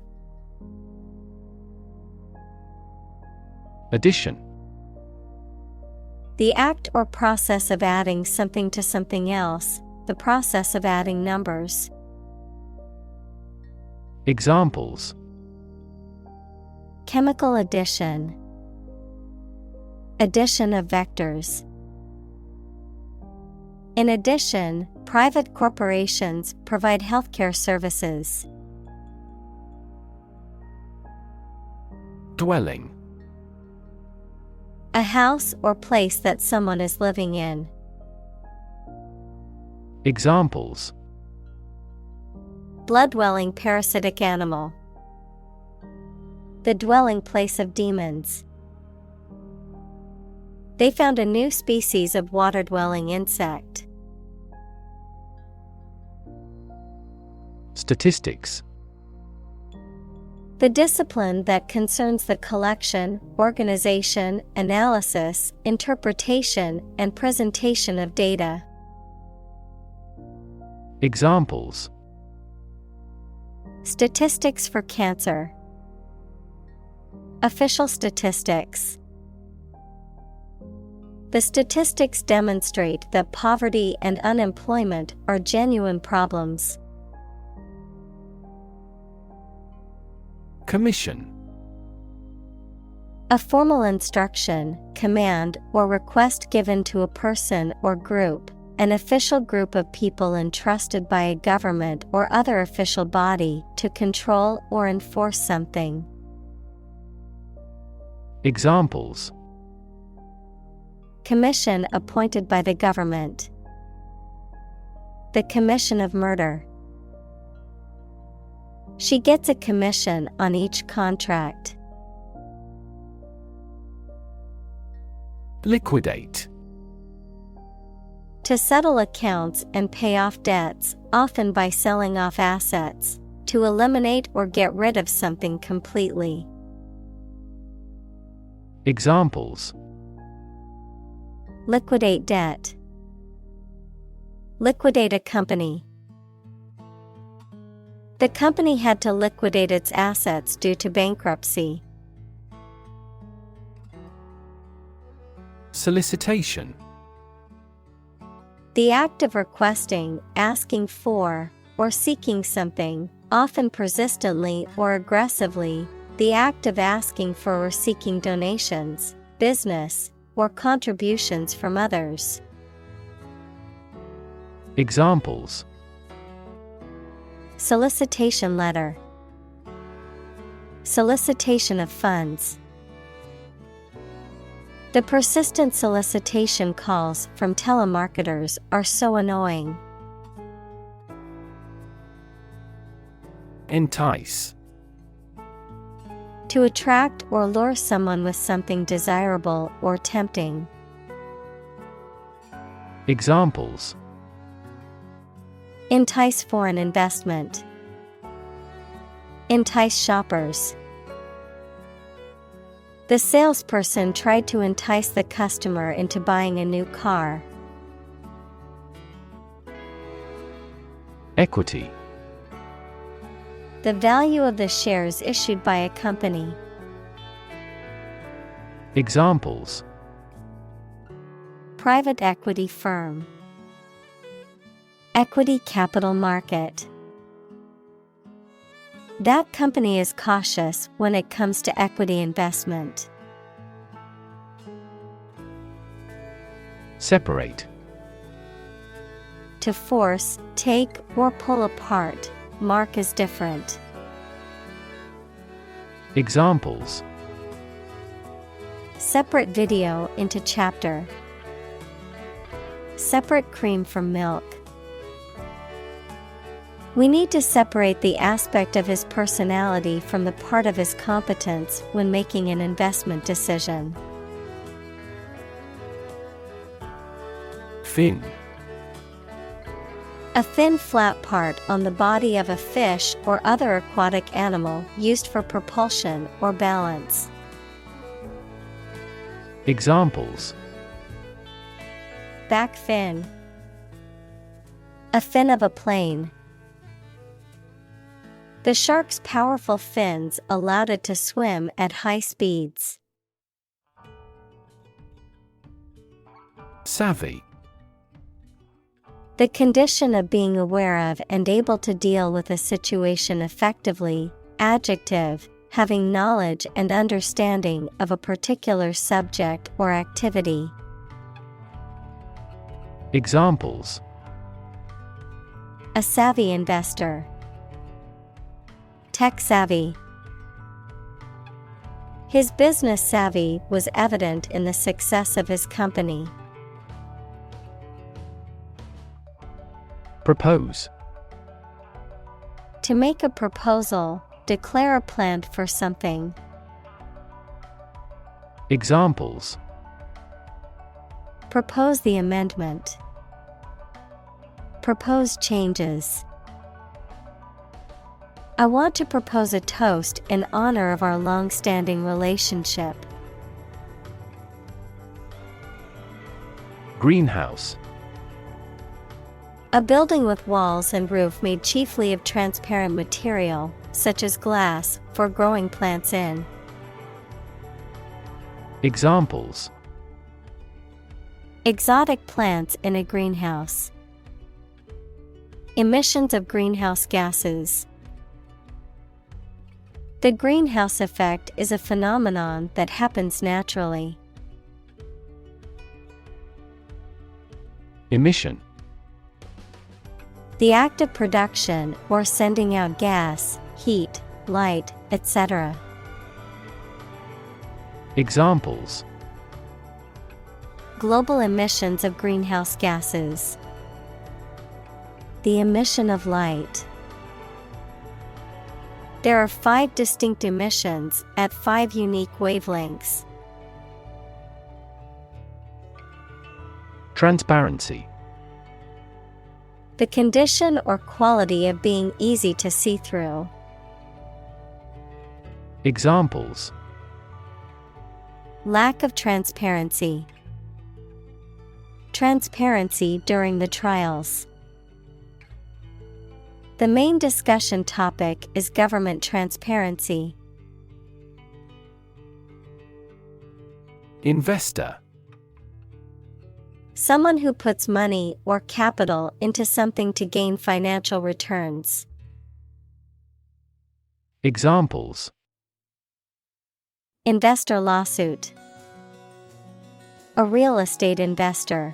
Addition. The act or process of adding something to something else, the process of adding numbers. Examples: chemical addition, addition of vectors. In addition, private corporations provide healthcare services. Dwelling. A house or place that someone is living in. Examples: blood-dwelling parasitic animal, the dwelling place of demons. They found a new species of water-dwelling insect. Statistics. The discipline that concerns the collection, organization, analysis, interpretation, and presentation of data. Examples: statistics for cancer, official statistics. The statistics demonstrate that poverty and unemployment are genuine problems. Commission. A formal instruction, command, or request given to a person or group, an official group of people entrusted by a government or other official body to control or enforce something. Examples: commission appointed by the government, the commission of murder. She gets a commission on each contract. Liquidate. To settle accounts and pay off debts, often by selling off assets. To eliminate or get rid of something completely. Examples: liquidate debt, liquidate a company. The company had to liquidate its assets due to bankruptcy. Solicitation. The act of requesting, asking for, or seeking something, often persistently or aggressively. The act of asking for or seeking donations, business, or contributions from others. Examples: solicitation letter, solicitation of funds. The persistent solicitation calls from telemarketers are so annoying. Entice. To attract or lure someone with something desirable or tempting. Examples: entice foreign investment, entice shoppers. The salesperson tried to entice the customer into buying a new car. Equity: The value of the shares issued by a company. Examples: Private equity firm, equity capital market. That company is cautious when it comes to equity investment. Separate: To force, take, or pull apart, mark as different. Examples: Separate video into chapter. Separate cream from milk. We need to separate the aspect of his personality from the part of his competence when making an investment decision. Fin: A thin flat part on the body of a fish or other aquatic animal used for propulsion or balance. Examples: Back fin. A fin of a plane. The shark's powerful fins allowed it to swim at high speeds. Savvy: The condition of being aware of and able to deal with a situation effectively. Adjective, having knowledge and understanding of a particular subject or activity. Examples: A savvy investor. Tech savvy. His business savvy was evident in the success of his company. Propose: To make a proposal, declare a plan for something. Examples: Propose the amendment. Propose changes. I want to propose a toast in honor of our long-standing relationship. Greenhouse: A building with walls and roof made chiefly of transparent material, such as glass, for growing plants in. Examples: Exotic plants in a greenhouse. Emissions of greenhouse gases. The greenhouse effect is a phenomenon that happens naturally. Emission: The act of production or sending out gas, heat, light, etc. Examples: Global emissions of greenhouse gases. The emission of light. There are 5 distinct emissions at 5 unique wavelengths. Transparency: The condition or quality of being easy to see through. Examples: Lack of transparency. Transparency during the trials. The main discussion topic is government transparency. Investor: Someone who puts money or capital into something to gain financial returns. Examples: Investor lawsuit. A real estate investor.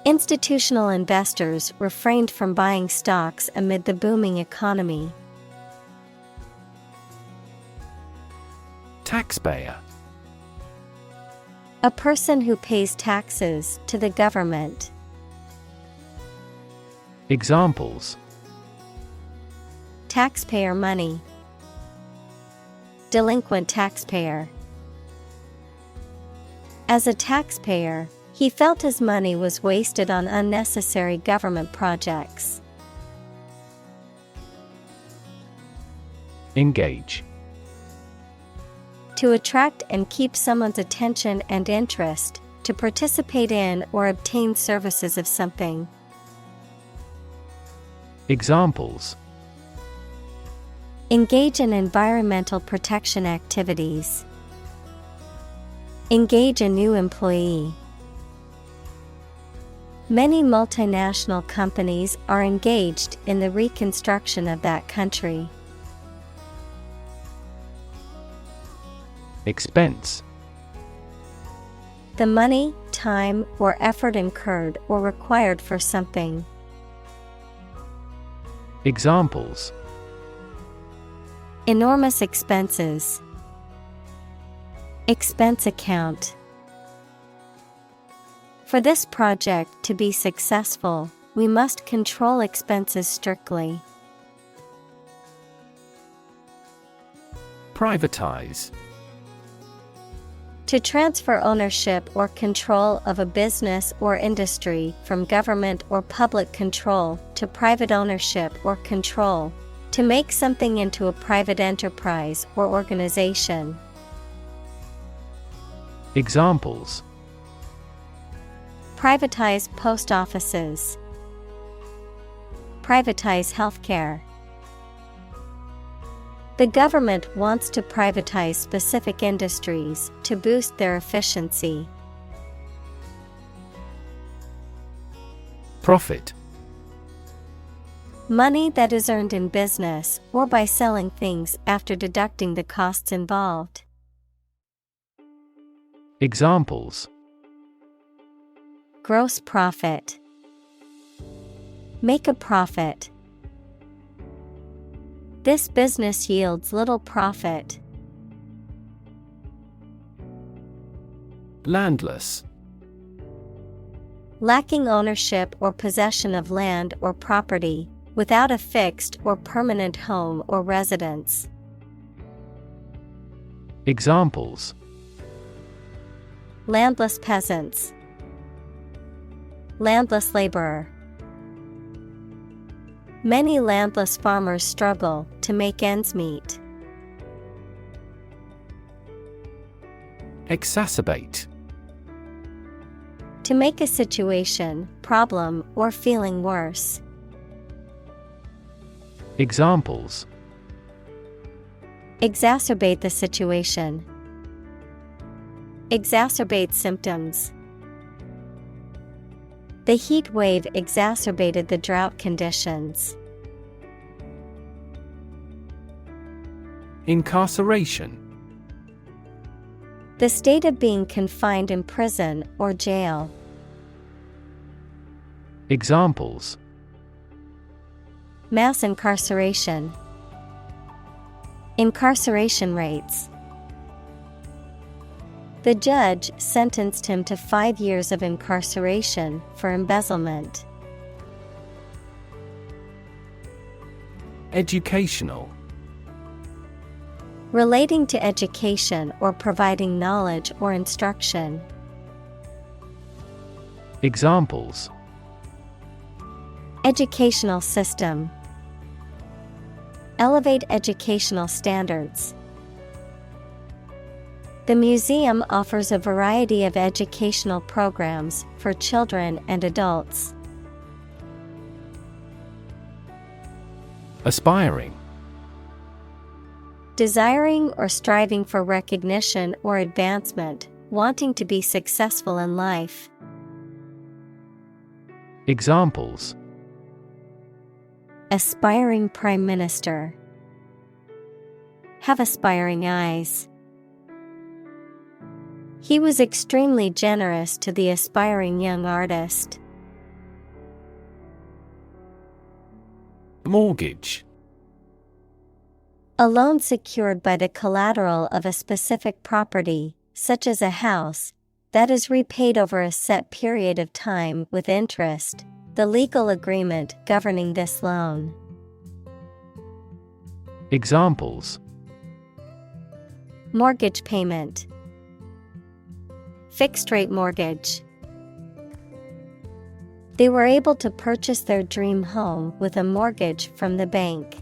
Institutional investors refrained from buying stocks amid the booming economy. Taxpayer: A person who pays taxes to the government. Examples: Taxpayer money. Delinquent taxpayer. As a taxpayer, He felt his money was wasted on unnecessary government projects. Engage. To attract and keep someone's attention and interest, to participate in or obtain services of something. Examples: Engage in environmental protection activities. Engage a new employee. Many multinational companies are engaged in the reconstruction of that country. Expense. The money, time, or effort incurred or required for something. Examples: Enormous expenses. Expense account. For this project to be successful, we must control expenses strictly. Privatize. To transfer ownership or control of a business or industry from government or public control to private ownership or control. To make something into a private enterprise or organization. Examples: Privatize post offices. Privatize healthcare. The government wants to privatize specific industries to boost their efficiency. Profit. Money that is earned in business or by selling things after deducting the costs involved. Examples: Gross profit. Make a profit. This business yields little profit. Landless. Lacking ownership or possession of land or property, without a fixed or permanent home or residence. Examples: Landless peasants. Landless laborer. Many landless farmers struggle to make ends meet. Exacerbate. To make a situation, problem, or feeling worse. Examples: Exacerbate the situation. Exacerbate symptoms. The heat wave exacerbated the drought conditions. Incarceration. The state of being confined in prison or jail. Examples: Mass incarceration. Incarceration rates. The judge sentenced him to 5 years of incarceration for embezzlement. Educational. Relating to education or providing knowledge or instruction. Examples: Educational system. Elevate educational standards. The museum offers a variety of educational programs for children and adults. Aspiring. Desiring or striving for recognition or advancement, wanting to be successful in life. Examples: Aspiring prime minister. Have aspiring eyes. He was extremely generous to the aspiring young artist. Mortgage. A loan secured by the collateral of a specific property, such as a house, that is repaid over a set period of time with interest, the legal agreement governing this loan. Examples: Mortgage payment. Fixed rate mortgage. They were able to purchase their dream home with a mortgage from the bank.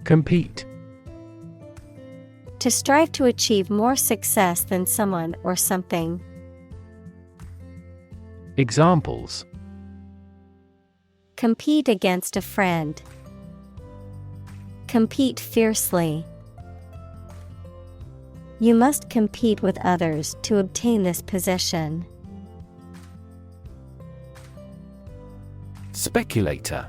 Compete. To strive to achieve more success than someone or something. Examples: Compete against a friend. Compete fiercely. You must compete with others to obtain this position. Speculator.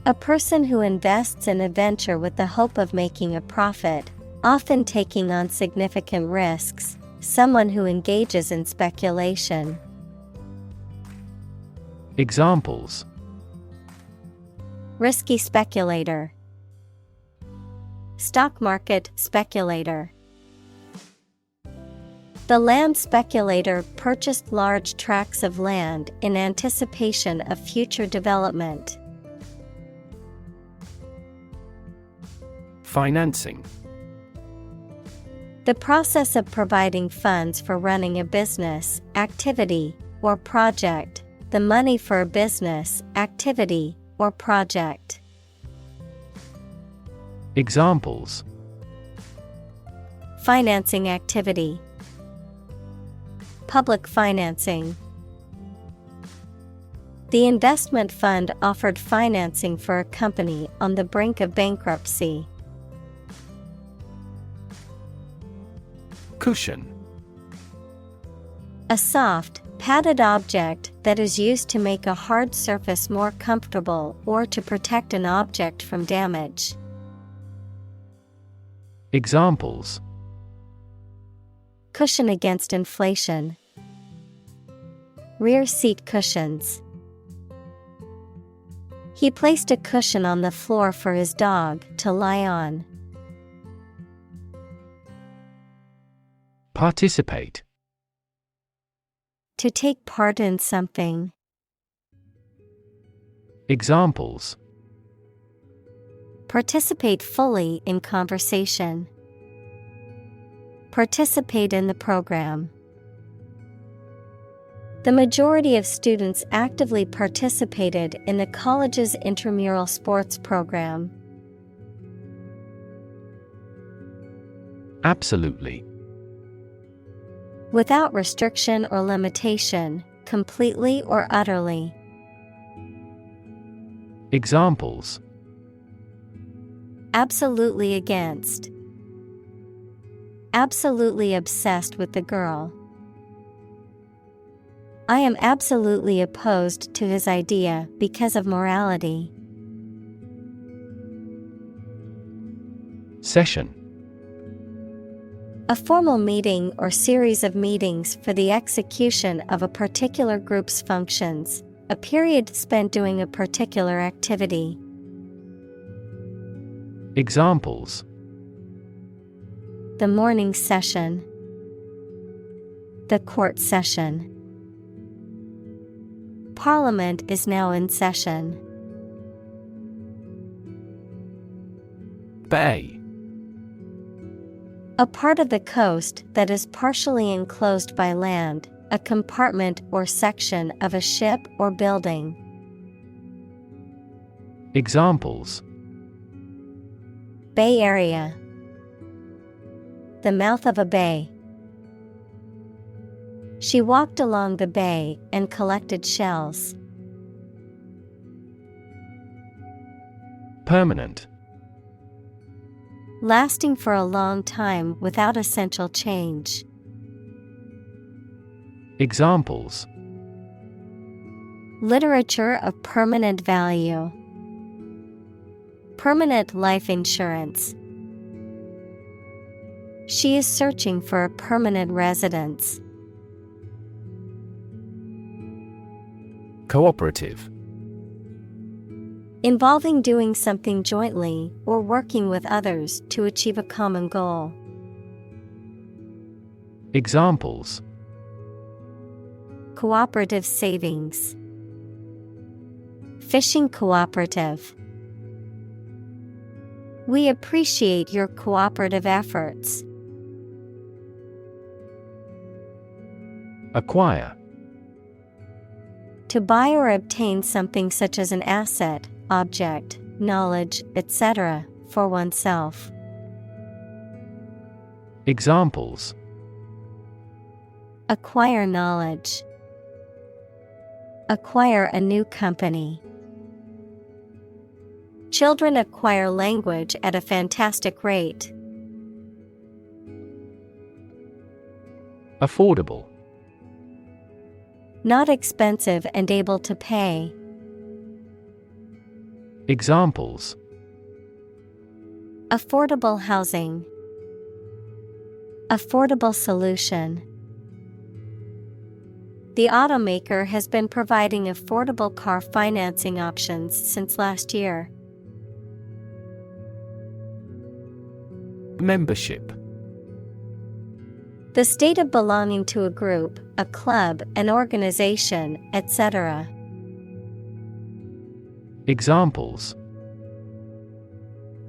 A person who invests in a venture with the hope of making a profit, often taking on significant risks, someone who engages in speculation. Examples: Risky speculator. Stock market speculator. The land speculator purchased large tracts of land in anticipation of future development. Financing. The process of providing funds for running a business, activity, or project, the money for a business, activity, or project. Examples: Financing activity. Public financing. The investment fund offered financing for a company on the brink of bankruptcy. Cushion. A soft, padded object that is used to make a hard surface more comfortable or to protect an object from damage. Examples: Cushion against inflation. Rear seat cushions. He placed a cushion on the floor for his dog to lie on. Participate. To take part in something. Examples: Participate fully in conversation. Participate in the program. The majority of students actively participated in the college's intramural sports program. Absolutely. Without restriction or limitation, completely or utterly. Examples: Absolutely against. Absolutely obsessed with the girl. I am absolutely opposed to his idea because of morality. Session. A formal meeting or series of meetings for the execution of a particular group's functions, a period spent doing a particular activity. Examples: The morning session. The court session. Parliament is now in session. Bay. A part of the coast that is partially enclosed by land, a compartment or section of a ship or building. Examples: Bay Area. The mouth of a bay. She walked along the bay and collected shells. Permanent. Lasting for a long time without essential change. Examples: Literature of permanent value. Permanent life insurance. She is searching for a permanent residence. Cooperative. Involving doing something jointly or working with others to achieve a common goal. Examples: Cooperative savings. Fishing cooperative. We appreciate your cooperative efforts. Acquire. To buy or obtain something such as an asset, object, knowledge, etc., for oneself. Examples: Acquire knowledge. Acquire a new company. Children acquire language at a fantastic rate. Affordable. Not expensive and able to pay. Examples: Affordable housing. Affordable solution. The automaker has been providing affordable car financing options since last year. Membership. The state of belonging to a group, a club, an organization, etc. Examples: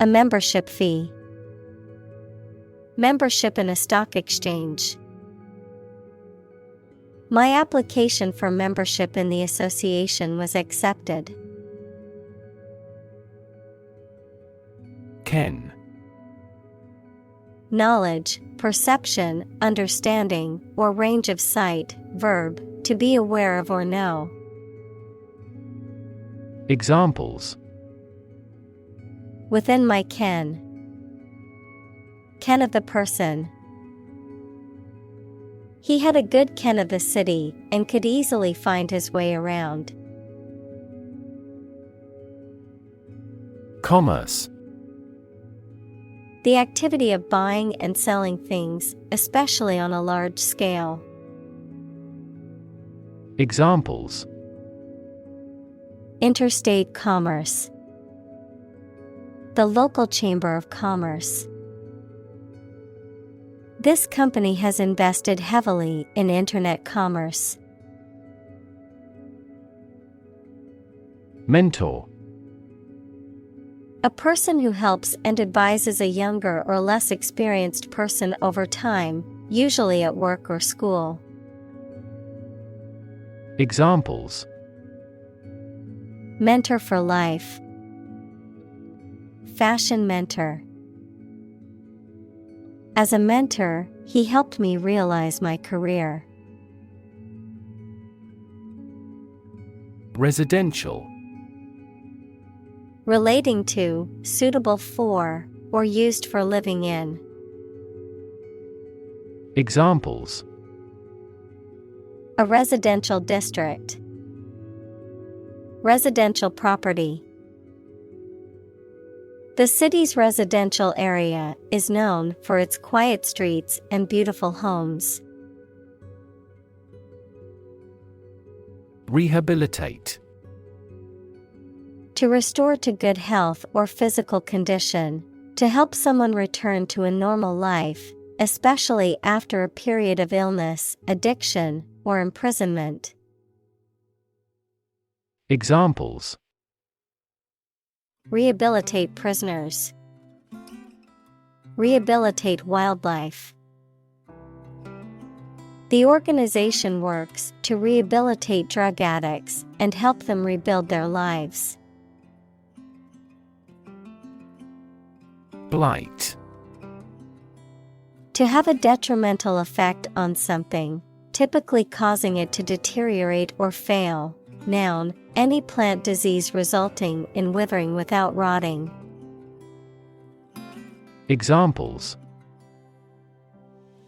A membership fee. Membership in a stock exchange. My application for membership in the association was accepted. Ken. Knowledge, perception, understanding, or range of sight, verb, to be aware of or know. Examples: Within my ken. Ken of the person. He had a good ken of the city and could easily find his way around. Commerce. The activity of buying and selling things, especially on a large scale. Examples: Interstate commerce. The local chamber of commerce. This company has invested heavily in internet commerce. Mentor. A person who helps and advises a younger or less experienced person over time, usually at work or school. Examples: Mentor for life. Fashion mentor. As a mentor, he helped me realize my career. Residential. Relating to, suitable for, or used for living in. Examples: A residential district. Residential property. The city's residential area is known for its quiet streets and beautiful homes. Rehabilitate. To restore to good health or physical condition, to help someone return to a normal life, especially after a period of illness, addiction, or imprisonment. Examples: Rehabilitate prisoners. Rehabilitate wildlife. The organization works to rehabilitate drug addicts and help them rebuild their lives. Blight. To have a detrimental effect on something, typically causing it to deteriorate or fail. Noun, any plant disease resulting in withering without rotting. Examples: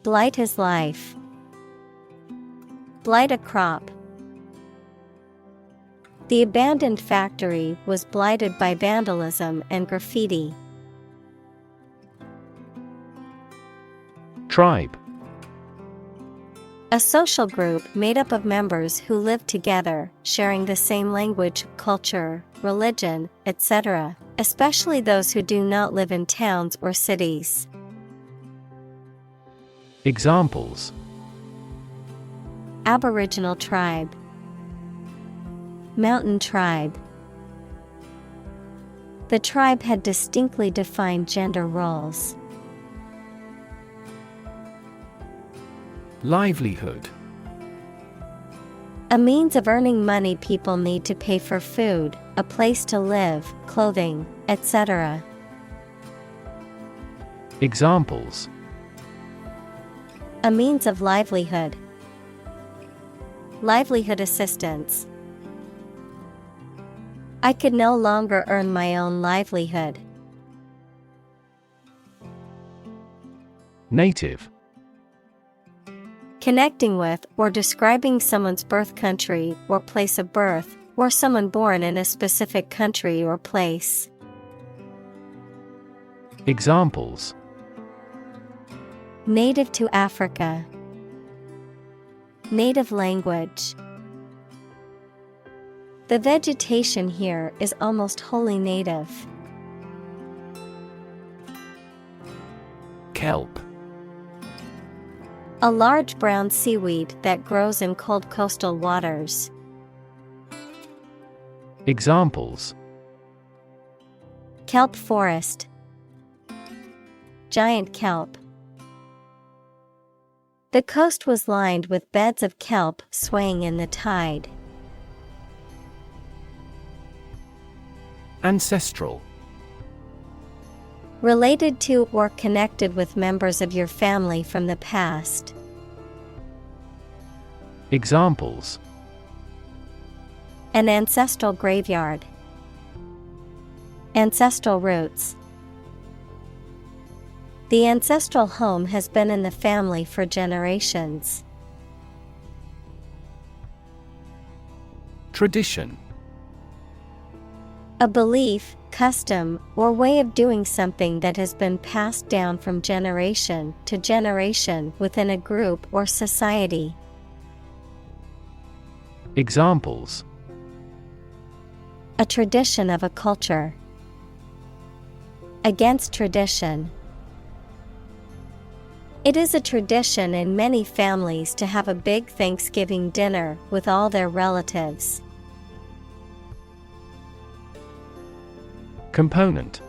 Blight his life. Blight a crop. The abandoned factory was blighted by vandalism and graffiti. Tribe. A social group made up of members who live together, sharing the same language, culture, religion, etc., especially those who do not live in towns or cities. Examples: Aboriginal tribe. Mountain tribe. The tribe had distinctly defined gender roles. Livelihood. A means of earning money people need to pay for food, a place to live, clothing, etc. Examples: A means of livelihood. Livelihood assistance. I could no longer earn my own livelihood. Native. Connecting with or describing someone's birth country or place of birth, or someone born in a specific country or place. Examples: Native to Africa. Native language. The vegetation here is almost wholly native. Kelp. A large brown seaweed that grows in cold coastal waters. Examples: Kelp forest. Giant kelp. The coast was lined with beds of kelp swaying in the tide. Ancestral. Related to or connected with members of your family from the past. Examples: An ancestral graveyard. Ancestral roots. The ancestral home has been in the family for generations. Tradition. A belief, custom, or way of doing something that has been passed down from generation to generation within a group or society. Examples: A tradition of a culture. Against tradition. It is a tradition in many families to have a big Thanksgiving dinner with all their relatives. Component.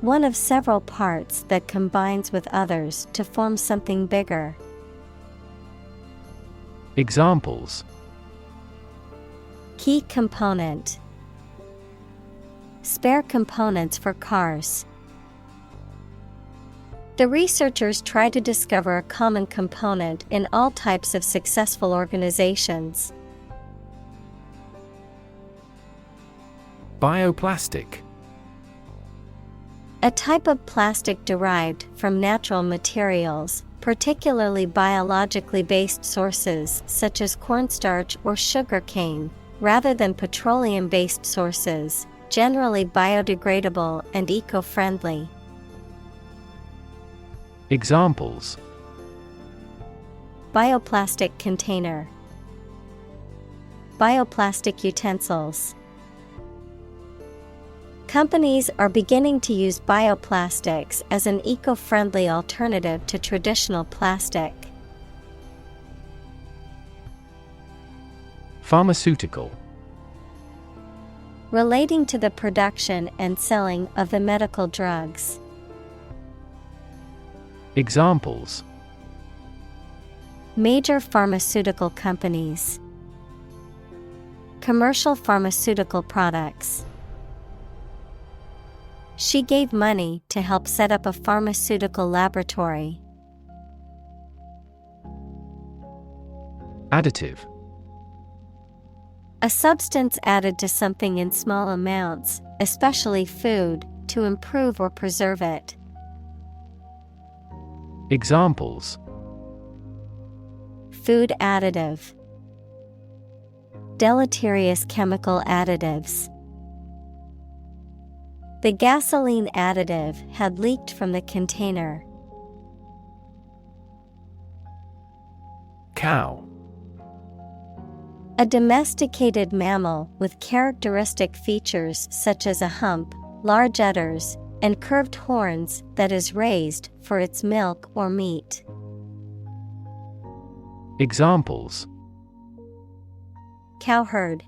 One of several parts that combines with others to form something bigger. Examples: Key component. Spare components for cars. The researchers try to discover a common component in all types of successful organizations. Bioplastic. A type of plastic derived from natural materials, particularly biologically based sources such as cornstarch or sugarcane, rather than petroleum-based sources, generally biodegradable and eco-friendly. Examples: Bioplastic container. Bioplastic utensils. Companies are beginning to use bioplastics as an eco-friendly alternative to traditional plastic. Pharmaceutical. Relating to the production and selling of the medical drugs. Examples: Major pharmaceutical companies. Commercial pharmaceutical products. She gave money to help set up a pharmaceutical laboratory. Additive. A substance added to something in small amounts, especially food, to improve or preserve it. Examples: Food additive. Deleterious chemical additives. The gasoline additive had leaked from the container. Cow. A domesticated mammal with characteristic features such as a hump, large udders, and curved horns that is raised for its milk or meat. Examples: Cowherd.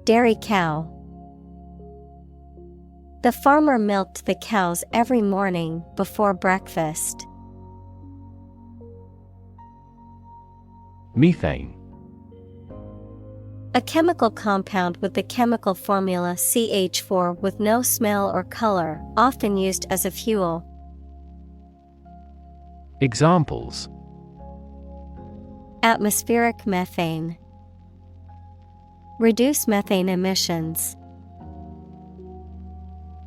Dairy cow. The farmer milked the cows every morning before breakfast. Methane. A chemical compound with the chemical formula CH4 with no smell or color, often used as a fuel. Examples: Atmospheric methane. Reduce methane emissions.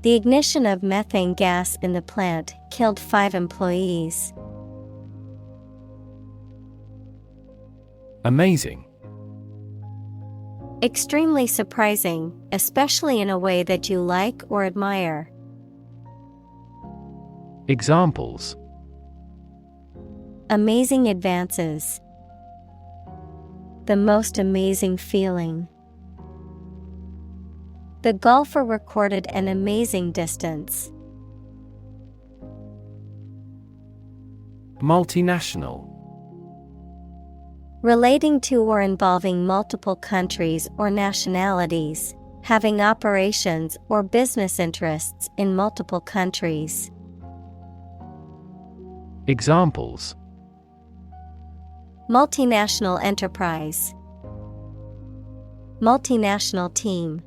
The ignition of methane gas in the plant killed 5 employees. Amazing. Extremely surprising, especially in a way that you like or admire. Examples: Amazing advances. The most amazing feeling. The golfer recorded an amazing distance. Multinational. Relating to or involving multiple countries or nationalities, having operations or business interests in multiple countries. Examples: Multinational enterprise. Multinational team.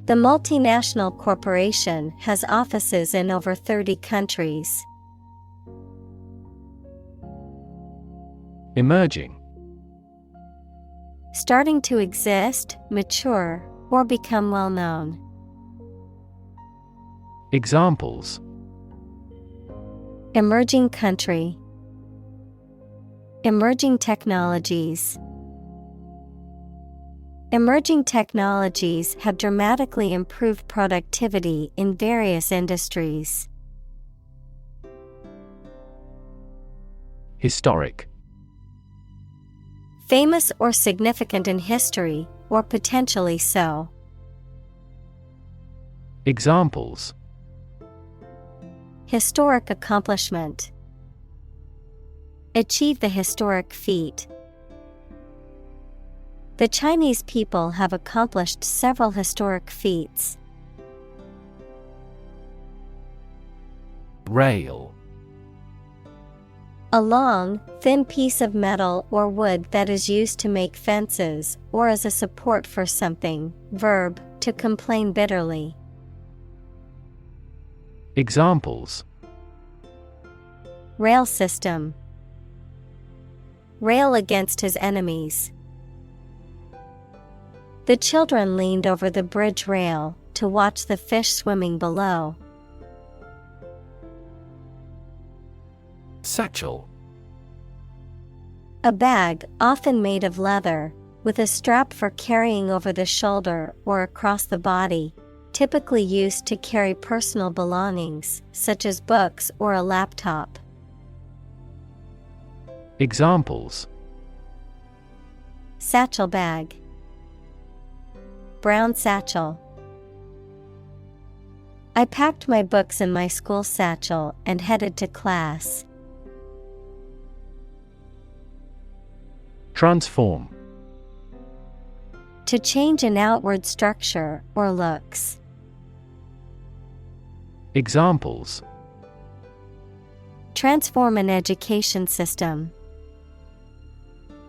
The multinational corporation has offices in over 30 countries. Emerging. Starting to exist, mature, or become well known. Examples: Emerging country. Emerging technologies. Emerging technologies have dramatically improved productivity in various industries. Historic. Famous or significant in history, or potentially so. Examples: Historic accomplishment. Achieve the historic feat. The Chinese people have accomplished several historic feats. Rail. A long, thin piece of metal or wood that is used to make fences or as a support for something. Verb, to complain bitterly. Examples: Rail system. Rail against his enemies. The children leaned over the bridge rail to watch the fish swimming below. Satchel. A bag, often made of leather, with a strap for carrying over the shoulder or across the body, typically used to carry personal belongings, such as books or a laptop. Examples: Satchel bag. Brown satchel. I packed my books in my school satchel and headed to class. Transform. To change an outward structure or looks. Examples: Transform an education system.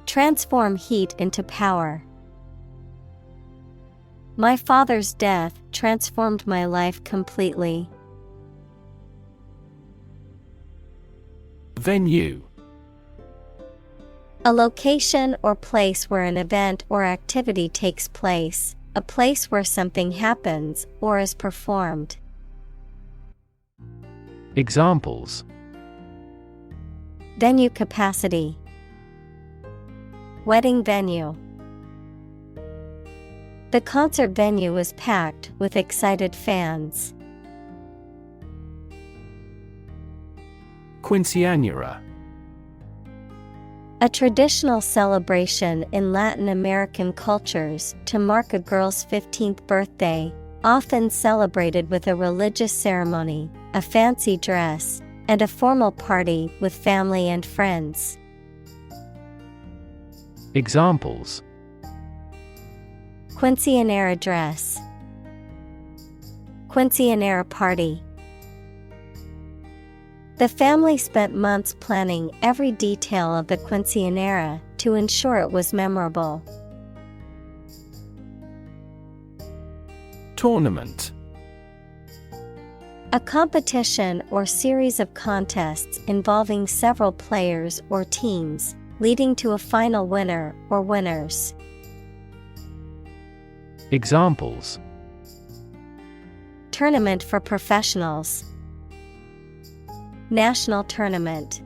Transform heat into power. My father's death transformed my life completely. Venue. A location or place where an event or activity takes place, a place where something happens or is performed. Examples: Venue capacity. Wedding venue. The concert venue was packed with excited fans. Quinceañera. A traditional celebration in Latin American cultures to mark a girl's 15th birthday, often celebrated with a religious ceremony, a fancy dress, and a formal party with family and friends. Examples: Quinceañera dress. Quinceañera party. The family spent months planning every detail of the quinceañera to ensure it was memorable. Tournament. A competition or series of contests involving several players or teams, leading to a final winner or winners. Examples: Tournament for professionals. National tournament.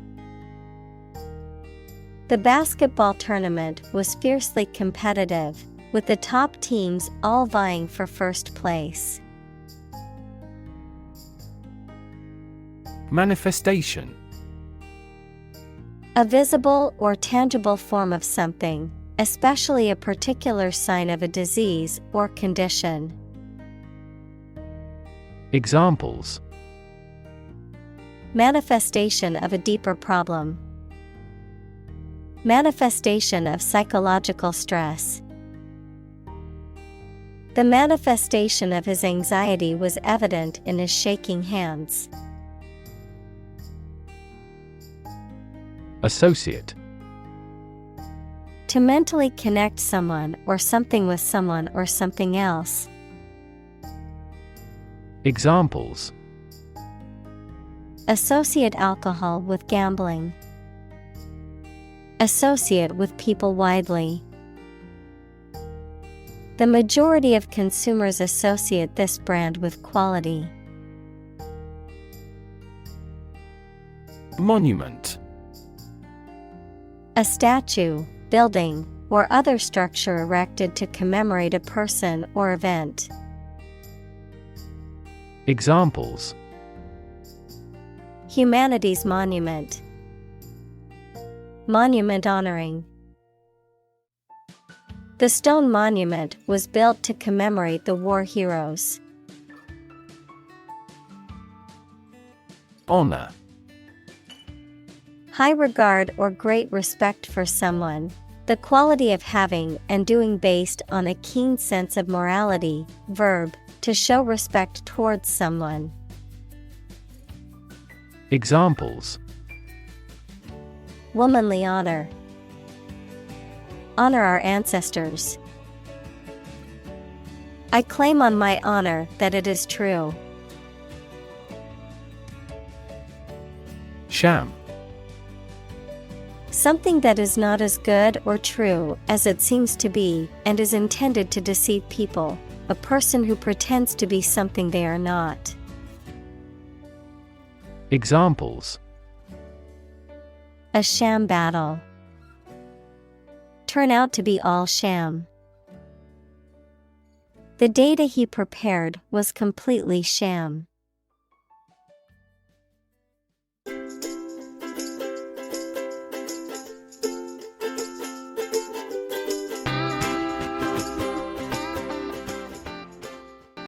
The basketball tournament was fiercely competitive, with the top teams all vying for first place. Manifestation. A visible or tangible form of something, especially a particular sign of a disease or condition. Examples: Manifestation of a deeper problem. Manifestation of psychological stress. The manifestation of his anxiety was evident in his shaking hands. Associate. To mentally connect someone or something with someone or something else. Examples: Associate alcohol with gambling. Associate with people widely. The majority of consumers associate this brand with quality. Monument. A statue, building, or other structure erected to commemorate a person or event. Examples: Humanities monument. Monument honoring. The stone monument was built to commemorate the war heroes. Honor. High regard or great respect for someone, the quality of having and doing based on a keen sense of morality. Verb, to show respect towards someone. Examples: Womanly honor. Honor our ancestors. I claim on my honor that it is true. Sham. Something that is not as good or true as it seems to be and is intended to deceive people. A person who pretends to be something they are not. Examples: A sham battle. Turn out to be all sham. The data he prepared was completely sham.